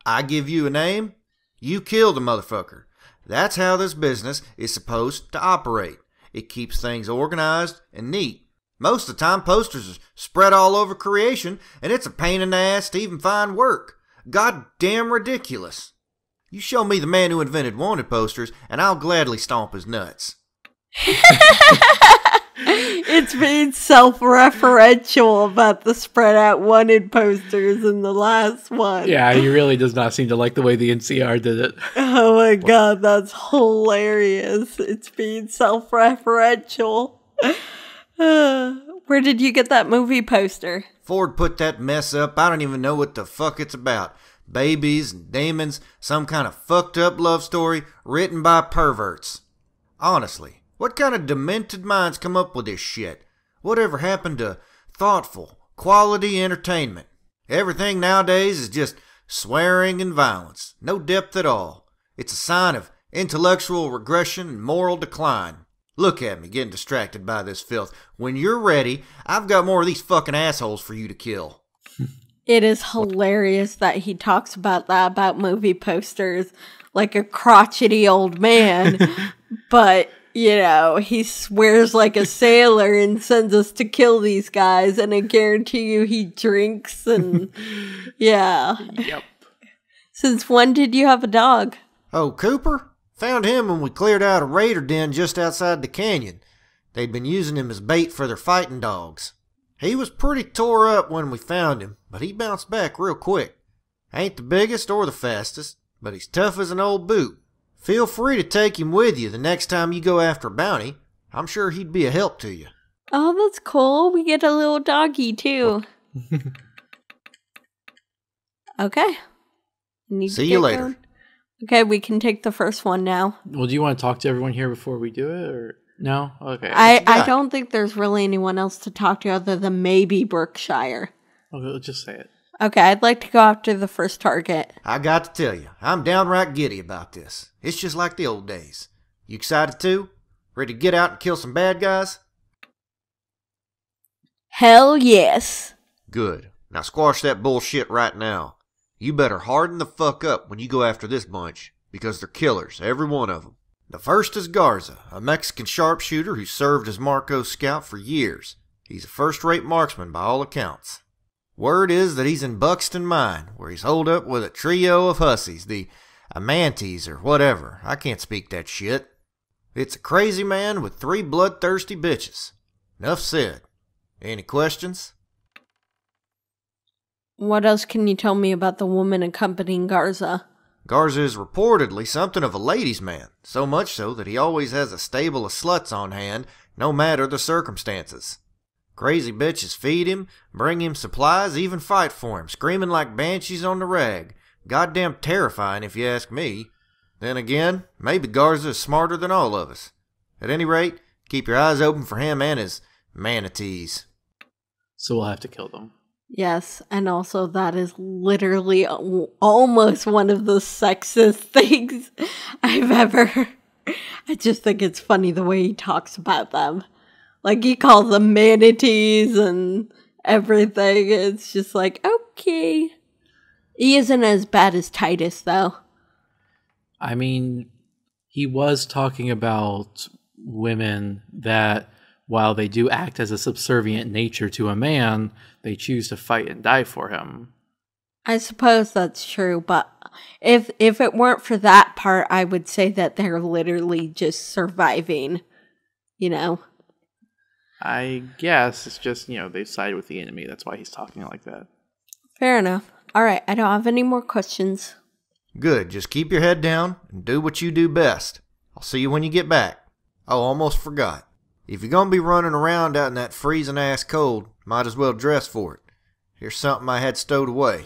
I give you a name, you kill the motherfucker. That's how this business is supposed to operate. It keeps things organized and neat. Most of the time, posters are spread all over creation, and it's a pain in the ass to even find work. Goddamn ridiculous. You show me the man who invented wanted posters, and I'll gladly stomp his nuts. It's being self-referential about the spread out wanted posters in the last one. Yeah, he really does not seem to like the way the NCR did it. Oh my god, that's hilarious. It's being self-referential. Where did you get that movie poster? Ford put that mess up. I don't even know what the fuck it's about. Babies and demons, some kind of fucked up love story written by perverts. Honestly, what kind of demented minds come up with this shit? Whatever happened to thoughtful, quality entertainment? Everything nowadays is just swearing and violence. No depth at all. It's a sign of intellectual regression and moral decline. Look at me getting distracted by this filth. When you're ready, I've got more of these fucking assholes for you to kill. It is hilarious that he talks about that, about movie posters, like a crotchety old man. But, you know, he swears like a sailor and sends us to kill these guys. And I guarantee you he drinks and, yeah. Yep. Since when did you have a dog? Oh, Cooper? Found him when we cleared out a raider den just outside the canyon. They'd been using him as bait for their fighting dogs. He was pretty tore up when we found him, but he bounced back real quick. Ain't the biggest or the fastest, but he's tough as an old boot. Feel free to take him with you the next time you go after a bounty. I'm sure he'd be a help to you. Oh, that's cool. We get a little doggy, too. Okay. See you later. Going? Okay, we can take the first one now. Well, do you want to talk to everyone here before we do it, or no? Okay. I don't think there's really anyone else to talk to other than maybe Berkshire. Okay, let's just say it. Okay, I'd like to go after the first target. I got to tell you, I'm downright giddy about this. It's just like the old days. You excited too? Ready to get out and kill some bad guys? Hell yes. Good. Now squash that bullshit right now. You better harden the fuck up when you go after this bunch, because they're killers, every one of them. The first is Garza, a Mexican sharpshooter who served as Marco's scout for years. He's a first-rate marksman by all accounts. Word is that he's in Buxton Mine, where he's holed up with a trio of hussies, the Amantes or whatever. I can't speak that shit. It's a crazy man with 3 bloodthirsty bitches. Enough said. Any questions? What else can you tell me about the woman accompanying Garza? Garza is reportedly something of a ladies' man, so much so that he always has a stable of sluts on hand, no matter the circumstances. Crazy bitches feed him, bring him supplies, even fight for him, screaming like banshees on the rag. Goddamn terrifying if you ask me. Then again, maybe Garza is smarter than all of us. At any rate, keep your eyes open for him and his manatees. So we'll have to kill them. Yes, and also that is literally almost one of the sexist things I've ever... I just think it's funny the way he talks about them. Like, he calls them manatees and everything. It's just like, okay. He isn't as bad as Titus, though. I mean, he was talking about women that, while they do act as a subservient nature to a man, they choose to fight and die for him. I suppose that's true, but if it weren't for that part, I would say that they're literally just surviving, you know? I guess it's just, they side with the enemy. That's why he's talking like that. Fair enough. All right, I don't have any more questions. Good, just keep your head down and do what you do best. I'll see you when you get back. Oh, almost forgot. If you're going to be running around out in that freezing ass cold, might as well dress for it. Here's something I had stowed away.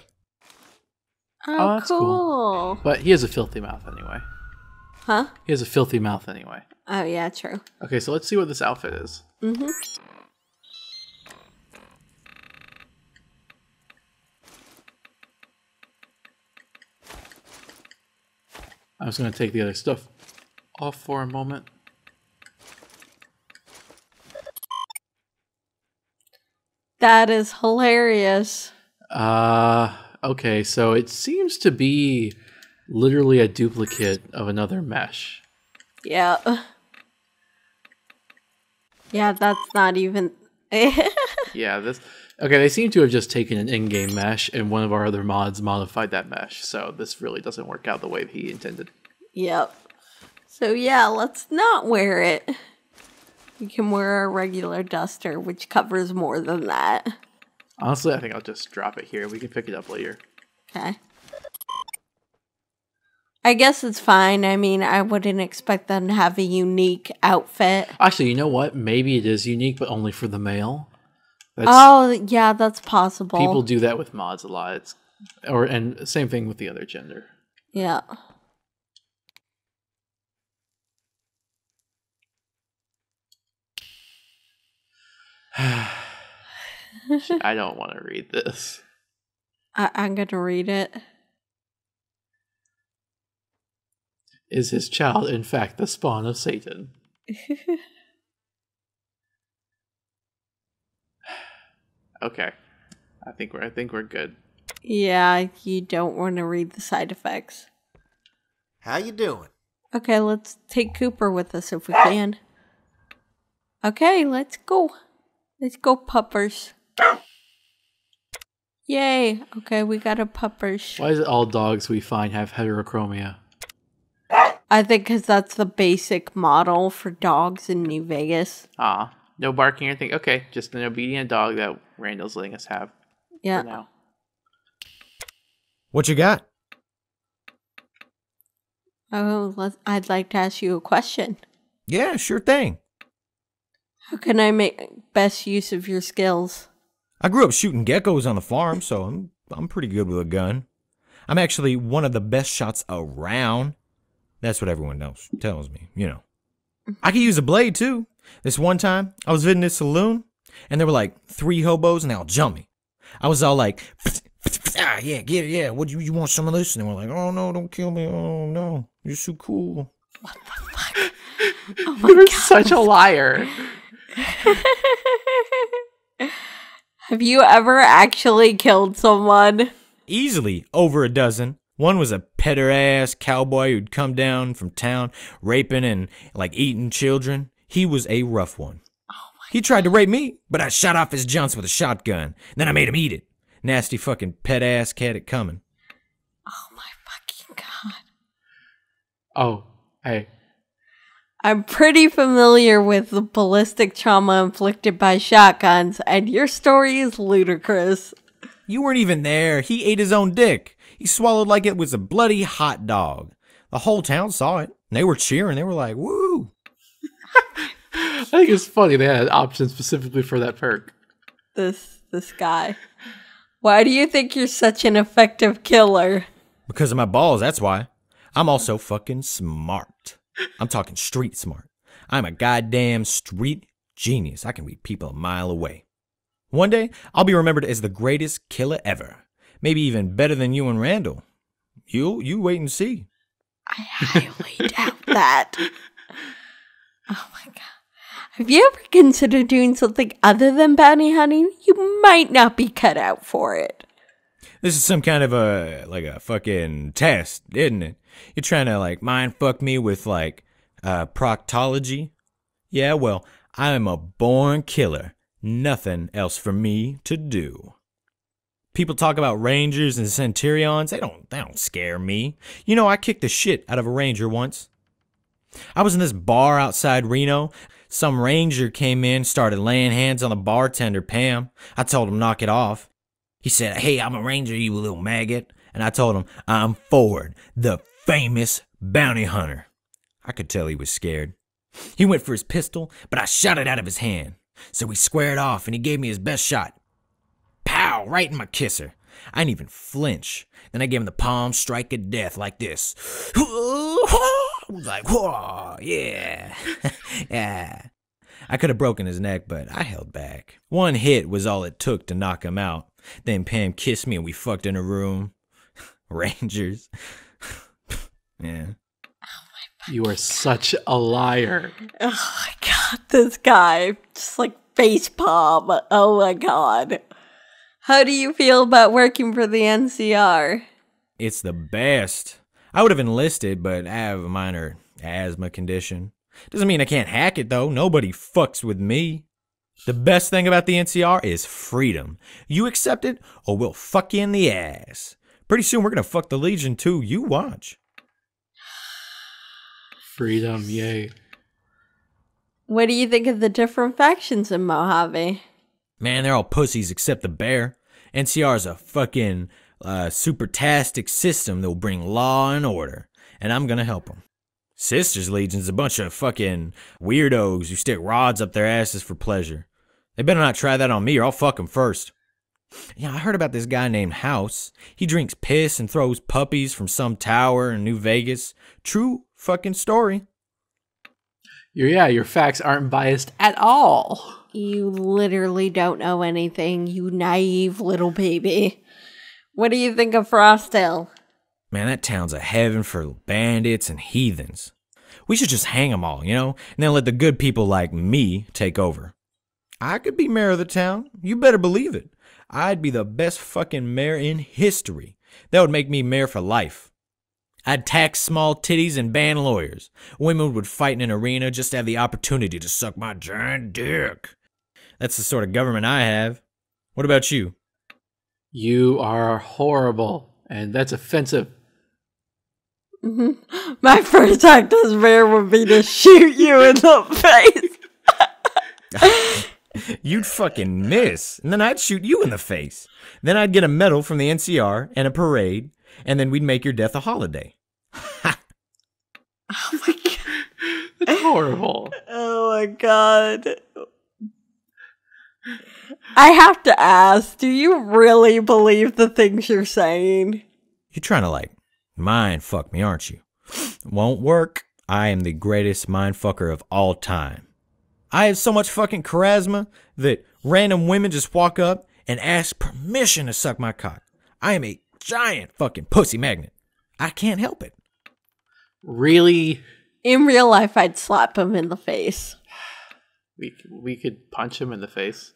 Oh, that's cool. But he has a filthy mouth anyway. Huh? He has a filthy mouth anyway. Oh, yeah, true. Okay, so let's see what this outfit is. Mm-hmm. I'm just going to take the other stuff off for a moment. That is hilarious. Okay, so it seems to be literally a duplicate of another mesh. Yeah. Yeah, that's not even... Yeah, this... Okay, they seem to have just taken an in-game mesh, and one of our other mods modified that mesh, so this really doesn't work out the way he intended. Yep. So yeah, let's not wear it. We can wear a regular duster, which covers more than that. Honestly, I think I'll just drop it here. We can pick it up later. Okay. I guess it's fine. I mean, I wouldn't expect them to have a unique outfit. Actually, you know what? Maybe it is unique, but only for the male. Yeah, that's possible. People do that with mods a lot. And same thing with the other gender. Yeah. I don't want to read this. I'm going to read it. Is his child, in fact, the spawn of Satan? Okay. I think we're good. Yeah, you don't want to read the side effects. How you doing? Okay, let's take Cooper with us if we can. Okay, let's go. Let's go, puppers. Yay. Okay, we got a puppers. Why is it all dogs we find have heterochromia? I think because that's the basic model for dogs in New Vegas. No barking or anything. Okay, just an obedient dog that Randall's letting us have. Yeah. For now. What you got? Oh, I'd like to ask you a question. Yeah, sure thing. How can I make best use of your skills? I grew up shooting geckos on the farm, so I'm pretty good with a gun. I'm actually one of the best shots around. That's what everyone tells me, you know. I could use a blade, too. This one time, I was visiting this saloon, and there were like 3 hobos, and they all jumped me. I was all like, yeah, get it, yeah. What, you want some of this? And they were like, oh, no, don't kill me. Oh, no, you're so cool. What the fuck? Oh my You're God. such a liar. Have you ever actually killed someone? Easily over a dozen. One was a petter-ass cowboy who'd come down from town, raping and, like, eating children. He was a rough one. He tried to rape me, but I shot off his junks with a shotgun. Then I made him eat it. Nasty fucking pet-ass cat it coming. Oh my fucking God. Oh, hey. I'm pretty familiar with the ballistic trauma inflicted by shotguns, and your story is ludicrous. You weren't even there. He ate his own dick. He swallowed like it was a bloody hot dog. The whole town saw it. And they were cheering. They were like, woo. I think it's funny they had options specifically for that perk. This guy. Why do you think you're such an effective killer? Because of my balls, that's why. I'm also fucking smart. I'm talking street smart. I'm a goddamn street genius. I can read people a mile away. One day, I'll be remembered as the greatest killer ever. Maybe even better than you and Randall. You wait and see. I highly doubt that. Oh my God. Have you ever considered doing something other than bounty hunting? You might not be cut out for it. This is some kind of a fucking test, isn't it? You're trying to, like, mind fuck me with, like, proctology? Yeah, well, I am a born killer. Nothing else for me to do. People talk about rangers and centurions. They don't scare me. You know, I kicked the shit out of a ranger once. I was in this bar outside Reno. Some ranger came in, started laying hands on the bartender, Pam. I told him knock it off. He said, "Hey, I'm a ranger, you little maggot." And I told him, "I'm Ford, the famous bounty hunter." I could tell he was scared. He went for his pistol, but I shot it out of his hand. So we squared off, and he gave me his best shot. Pow! Right in my kisser. I didn't even flinch. Then I gave him the palm strike of death like this. I was like, whoa, yeah. Yeah. I could have broken his neck, but I held back. One hit was all it took to knock him out. Then Pam kissed me and we fucked in a room. Rangers. Yeah. You are such a liar. Oh my god, this guy. Just like facepalm. Oh my god. How do you feel about working for the NCR? It's the best. I would have enlisted, but I have a minor asthma condition. Doesn't mean I can't hack it, though. Nobody fucks with me. The best thing about the NCR is freedom. You accept it, or we'll fuck you in the ass. Pretty soon we're gonna fuck the Legion, too. You watch. Freedom, yay. What do you think of the different factions in Mojave? Man, they're all pussies except the bear. NCR's a fucking supertastic system that will bring law and order, and I'm gonna help them. Sisters Legion's a bunch of fucking weirdos who stick rods up their asses for pleasure. They better not try that on me or I'll fuck them first. Yeah, I heard about this guy named House. He drinks piss and throws puppies from some tower in New Vegas. True fucking story. Your facts aren't biased at all. You literally don't know anything, you naive little baby. What do you think of FROSTHILL? Man, that town's a heaven for bandits and heathens. We should just hang them all, you know, and then let the good people like me take over. I could be mayor of the town. You better believe it. I'd be the best fucking mayor in history. That would make me mayor for life. I'd tax small titties and ban lawyers. Women would fight in an arena just to have the opportunity to suck my giant dick. That's the sort of government I have. What about you? You are horrible, and that's offensive. My first act as mayor would be to shoot you in the face. You'd fucking miss, and then I'd shoot you in the face. Then I'd get a medal from the NCR and a parade, and then we'd make your death a holiday. Oh my god. That's horrible. Oh my god. I have to ask, do you really believe the things you're saying? You're trying to, like, mind fuck me, aren't you? Won't work. I am the greatest mind fucker of all time. I have so much fucking charisma that random women just walk up and ask permission to suck my cock. I am a giant fucking pussy magnet. I can't help it. Really? In real life, I'd slap him in the face. We could punch him in the face.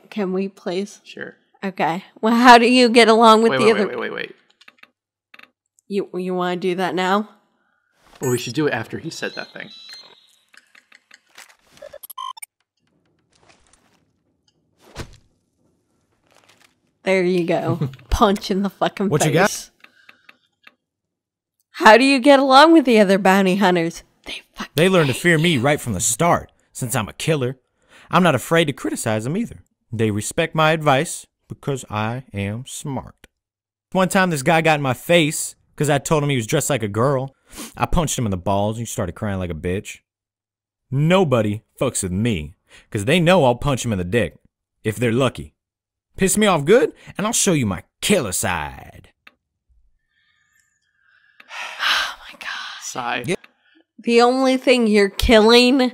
Can we, please? Sure. Okay. Well, how do you get along with the other... Wait. You want to do that now? Well, we should do it after he said that thing. There you go. Punch in the fucking What face. you got? How do you get along with the other bounty hunters? They learned to fear me right from the start, since I'm a killer. I'm not afraid to criticize them either. They respect my advice because I am smart. One time this guy got in my face because I told him he was dressed like a girl. I punched him in the balls and he started crying like a bitch. Nobody fucks with me because they know I'll punch him in the dick if they're lucky. Piss me off good and I'll show you my killer side. Oh my god. Sigh. Yeah. The only thing you're killing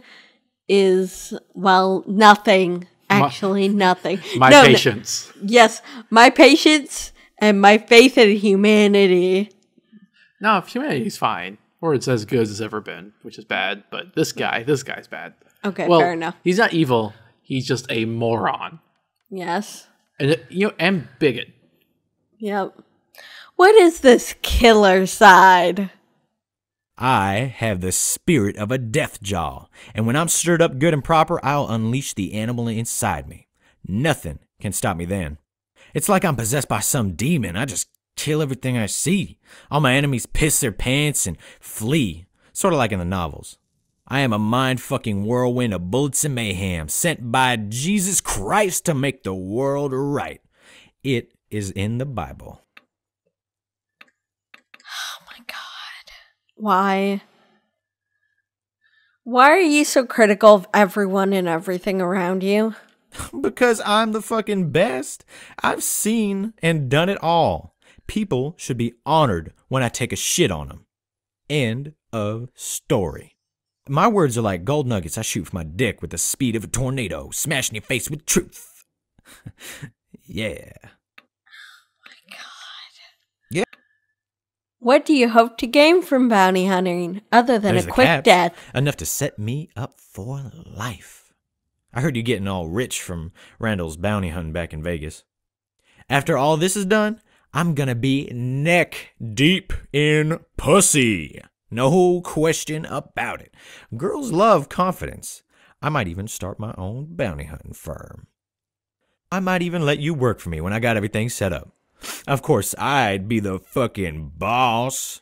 is, well, nothing. Actually, nothing. My patience. No, yes, my patience and my faith in humanity. No, humanity's fine. Or it's as good as it's ever been, which is bad. But this guy's bad. Okay, Well, fair enough. he's not evil. He's just a moron. Yes. And, and bigot. Yep. What is this killer side? I have the spirit of a death jaw, and when I'm stirred up good and proper, I'll unleash the animal inside me. Nothing can stop me then. It's like I'm possessed by some demon. I just kill everything I see. All my enemies piss their pants and flee, sort of like in the novels. I am a mind-fucking whirlwind of bullets and mayhem, sent by Jesus Christ to make the world right. It is in the Bible. Oh my god. Why? Why are you so critical of everyone and everything around you? Because I'm the fucking best. I've seen and done it all. People should be honored when I take a shit on them. End of story. My words are like gold nuggets I shoot from my dick with the speed of a tornado, smashing your face with truth. Yeah. Oh my god. Yeah. What do you hope to gain from bounty hunting, other than There's a quick caps, death? Enough to set me up for life. I heard you getting all rich from Randall's bounty hunting back in Vegas. After all this is done, I'm gonna be neck deep in pussy. No question about it. Girls love confidence. I might even start my own bounty hunting firm. I might even let you work for me when I got everything set up. Of course, I'd be the fucking boss.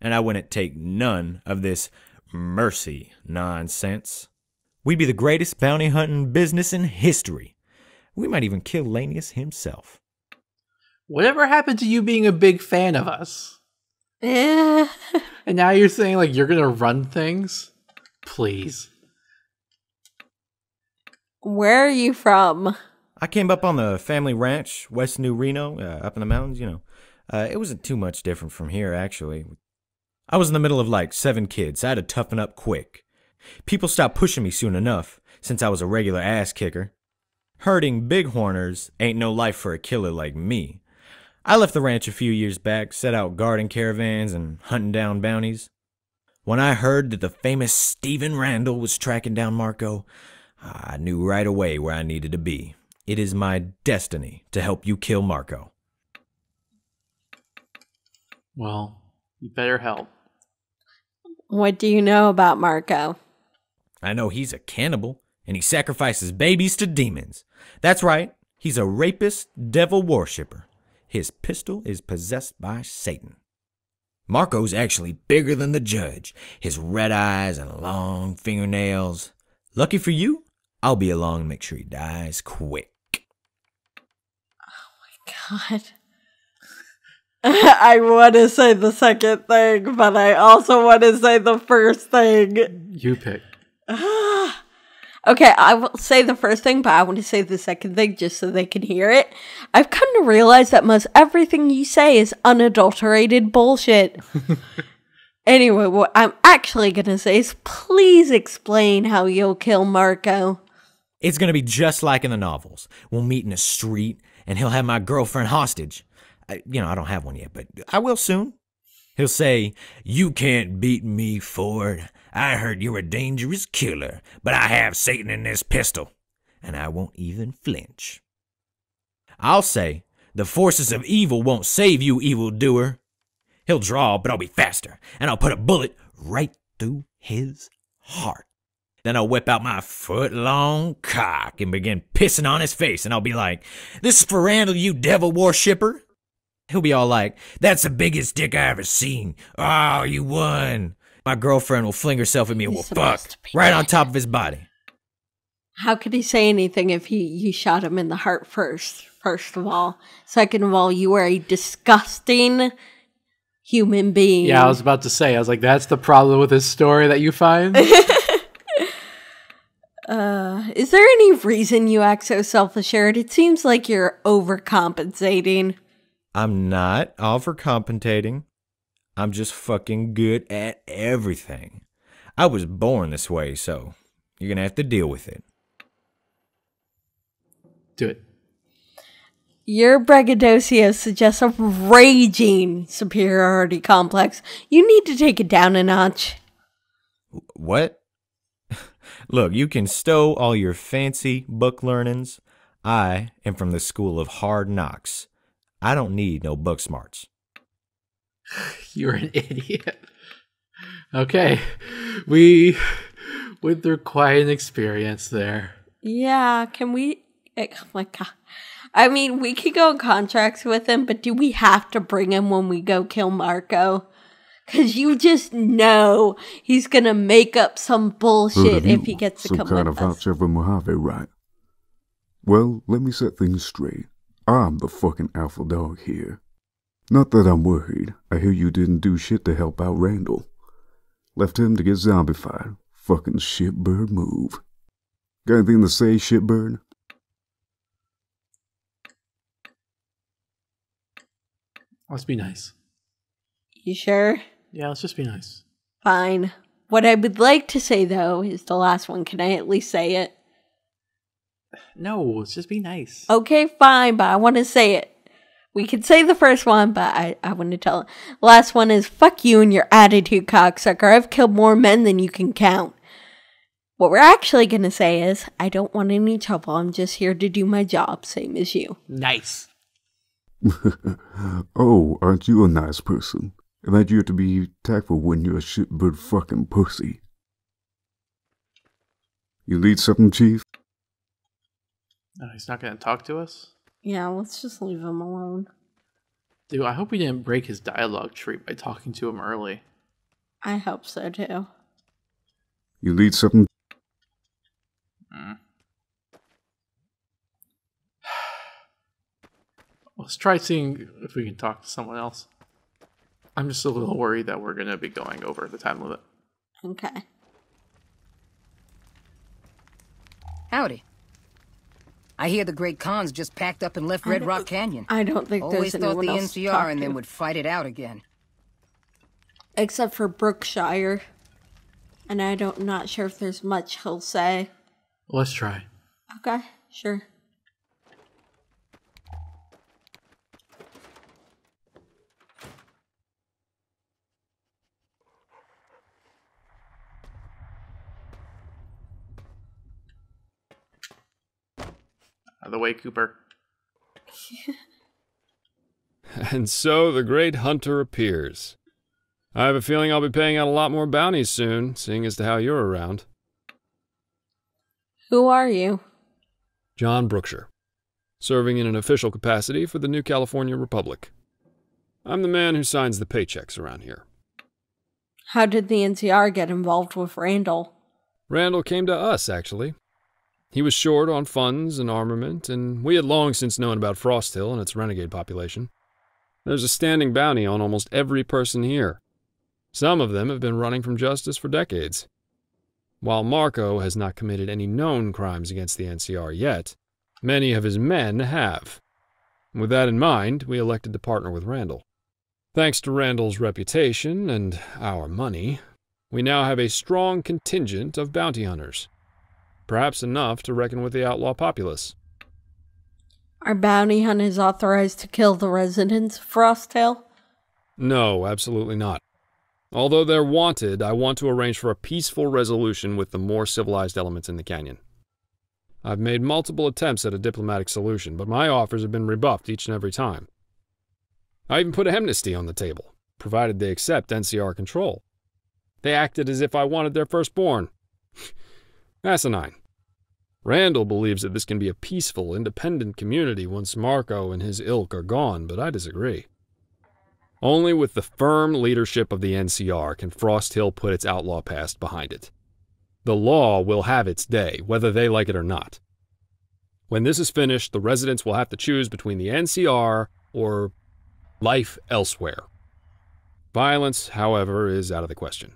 And I wouldn't take none of this mercy nonsense. We'd be the greatest bounty hunting business in history. We might even kill Lanius himself. Whatever happened to you being a big fan of us? Eh. And now you're saying like you're gonna run things? Please. Where are you from? I came up on the family ranch, West New Reno, up in the mountains, It wasn't too much different from here, actually. I was in the middle of like 7 kids. I had to toughen up quick. People stopped pushing me soon enough, since I was a regular ass kicker. Herding bighorners ain't no life for a killer like me. I left the ranch a few years back, set out guarding caravans and hunting down bounties. When I heard that the famous Stephen Randall was tracking down Marco, I knew right away where I needed to be. It is my destiny to help you kill Marco. Well, you better help. What do you know about Marco? I know he's a cannibal, and he sacrifices babies to demons. That's right, he's a rapist, devil worshipper. His pistol is possessed by Satan. Marco's actually bigger than the judge. His red eyes and long fingernails. Lucky for you, I'll be along and make sure he dies quick. Oh my god. I want to say the second thing, but I also want to say the first thing. You pick. Okay, I will say the first thing, but I want to say the second thing just so they can hear it. I've come to realize that most everything you say is unadulterated bullshit. Anyway, what I'm actually going to say is please explain how you'll kill Marco. It's going to be just like in the novels. We'll meet in a street, and he'll have my girlfriend hostage. I don't have one yet, but I will soon. He'll say, "You can't beat me, Ford. I heard you're a dangerous killer, but I have Satan in this pistol, and I won't even flinch." I'll say, "The forces of evil won't save you, evildoer." He'll draw, but I'll be faster, and I'll put a bullet right through his heart. Then I'll whip out my foot-long cock and begin pissing on his face, and I'll be like, "This is for Randall, you devil worshipper." He'll be all like, "That's the biggest dick I ever seen. Oh, you won." My girlfriend will fling herself at me and we'll fuck right on top of his body. How could he say anything if you shot him in the heart first of all? Second of all, you are a disgusting human being. Yeah, I was about to say, I was like, that's the problem with this story that you find? Is there any reason you act so self-assured? It seems like you're overcompensating. I'm not overcompensating. I'm just fucking good at everything. I was born this way, so you're gonna have to deal with it. Do it. Your braggadocio suggests a raging superiority complex. You need to take it down a notch. What? Look, you can stow all your fancy book learnings. I am from the school of hard knocks. I don't need no book smarts. You're an idiot. Okay, we went through quite an experience there. Yeah, can we... Oh my god. I mean, we could go in contracts with him, but do we have to bring him when we go kill Marco? Because you just know he's going to make up some bullshit if he gets to come with us. Some kind of hot shot for Mojave, right? Well, let me set things straight. I'm the fucking alpha dog here. Not that I'm worried. I hear you didn't do shit to help out Randall. Left him to get zombified. Fucking shitbird move. Got anything to say, shitbird? Let's be nice. You sure? Yeah, let's just be nice. Fine. What I would like to say, though, is the last one. Can I at least say it? No, let's just be nice. Okay, fine, but I want to say it. We could say the first one, but I want to tell it. The last one is, fuck you and your attitude, cocksucker. I've killed more men than you can count. What we're actually going to say is, I don't want any trouble. I'm just here to do my job, same as you. Nice. Oh, aren't you a nice person? And aren't you to be tactful when you're a shitbird fucking pussy? You need something, Chief? No, he's not going to talk to us? Yeah, let's just leave him alone. Dude, I hope we didn't break his dialogue tree by talking to him early. I hope so, too. You need something? Let's try seeing if we can talk to someone else. I'm just a little worried that we're going to be going over the time limit. Okay. Howdy. I hear the Great Khan's just packed up and left Red Rock Canyon. I don't think Always there's thought anyone the else to NCR talk and to. them would fight it out again. Except for Brookshire. And not sure if there's much he'll say. Let's try. Okay, sure. Out of the way, Cooper. And so the great hunter appears. I have a feeling I'll be paying out a lot more bounties soon, seeing as to how you're around. Who are you? John Brookshire, serving in an official capacity for the New California Republic. I'm the man who signs the paychecks around here. How did the NCR get involved with Randall? Randall came to us, actually. He was short on funds and armament, and we had long since known about FROSTHILL and its renegade population. There's a standing bounty on almost every person here. Some of them have been running from justice for decades. While Marco has not committed any known crimes against the NCR yet, many of his men have. With that in mind, we elected to partner with Randall. Thanks to Randall's reputation and our money, we now have a strong contingent of bounty hunters. Perhaps enough to reckon with the outlaw populace. Are bounty hunters authorized to kill the residents of FROSTHILL? No, absolutely not. Although they're wanted, I want to arrange for a peaceful resolution with the more civilized elements in the canyon. I've made multiple attempts at a diplomatic solution, but my offers have been rebuffed each and every time. I even put amnesty on the table, provided they accept NCR control. They acted as if I wanted their firstborn. Asinine. Randall believes that this can be a peaceful, independent community once Marco and his ilk are gone, but I disagree. Only with the firm leadership of the NCR can FROSTHILL put its outlaw past behind it. The law will have its day, whether they like it or not. When this is finished, the residents will have to choose between the NCR or life elsewhere. Violence, however, is out of the question.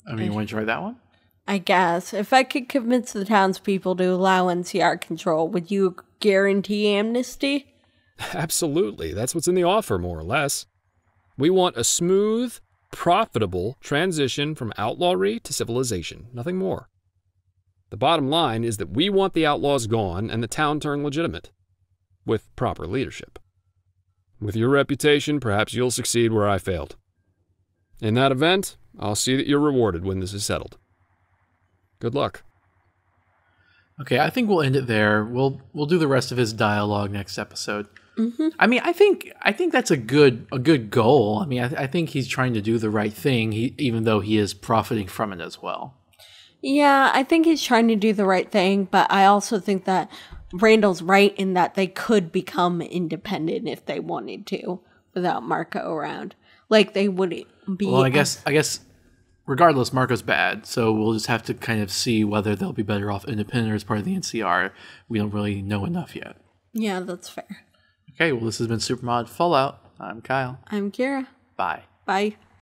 I mean, you want to try that one? I guess. If I could convince the townspeople to allow NCR control, would you guarantee amnesty? Absolutely. That's what's in the offer, more or less. We want a smooth, profitable transition from outlawry to civilization. Nothing more. The bottom line is that we want the outlaws gone and the town turned legitimate. With proper leadership. With your reputation, perhaps you'll succeed where I failed. In that event, I'll see that you're rewarded when this is settled. Good luck. Okay, I think we'll end it there. We'll do the rest of his dialogue next episode. Mm-hmm. I mean, I think that's a good goal. I mean, I think he's trying to do the right thing, even though he is profiting from it as well. Yeah, I think he's trying to do the right thing, but I also think that Randall's right in that they could become independent if they wanted to without Marco around. Like, they wouldn't be... Well, I guess regardless, Marco's bad, so we'll just have to kind of see whether they'll be better off independent or as part of the NCR. We don't really know enough yet. Yeah, that's fair. Okay, well, this has been Supermod Fallout. I'm Kyle. I'm Kira. Bye. Bye.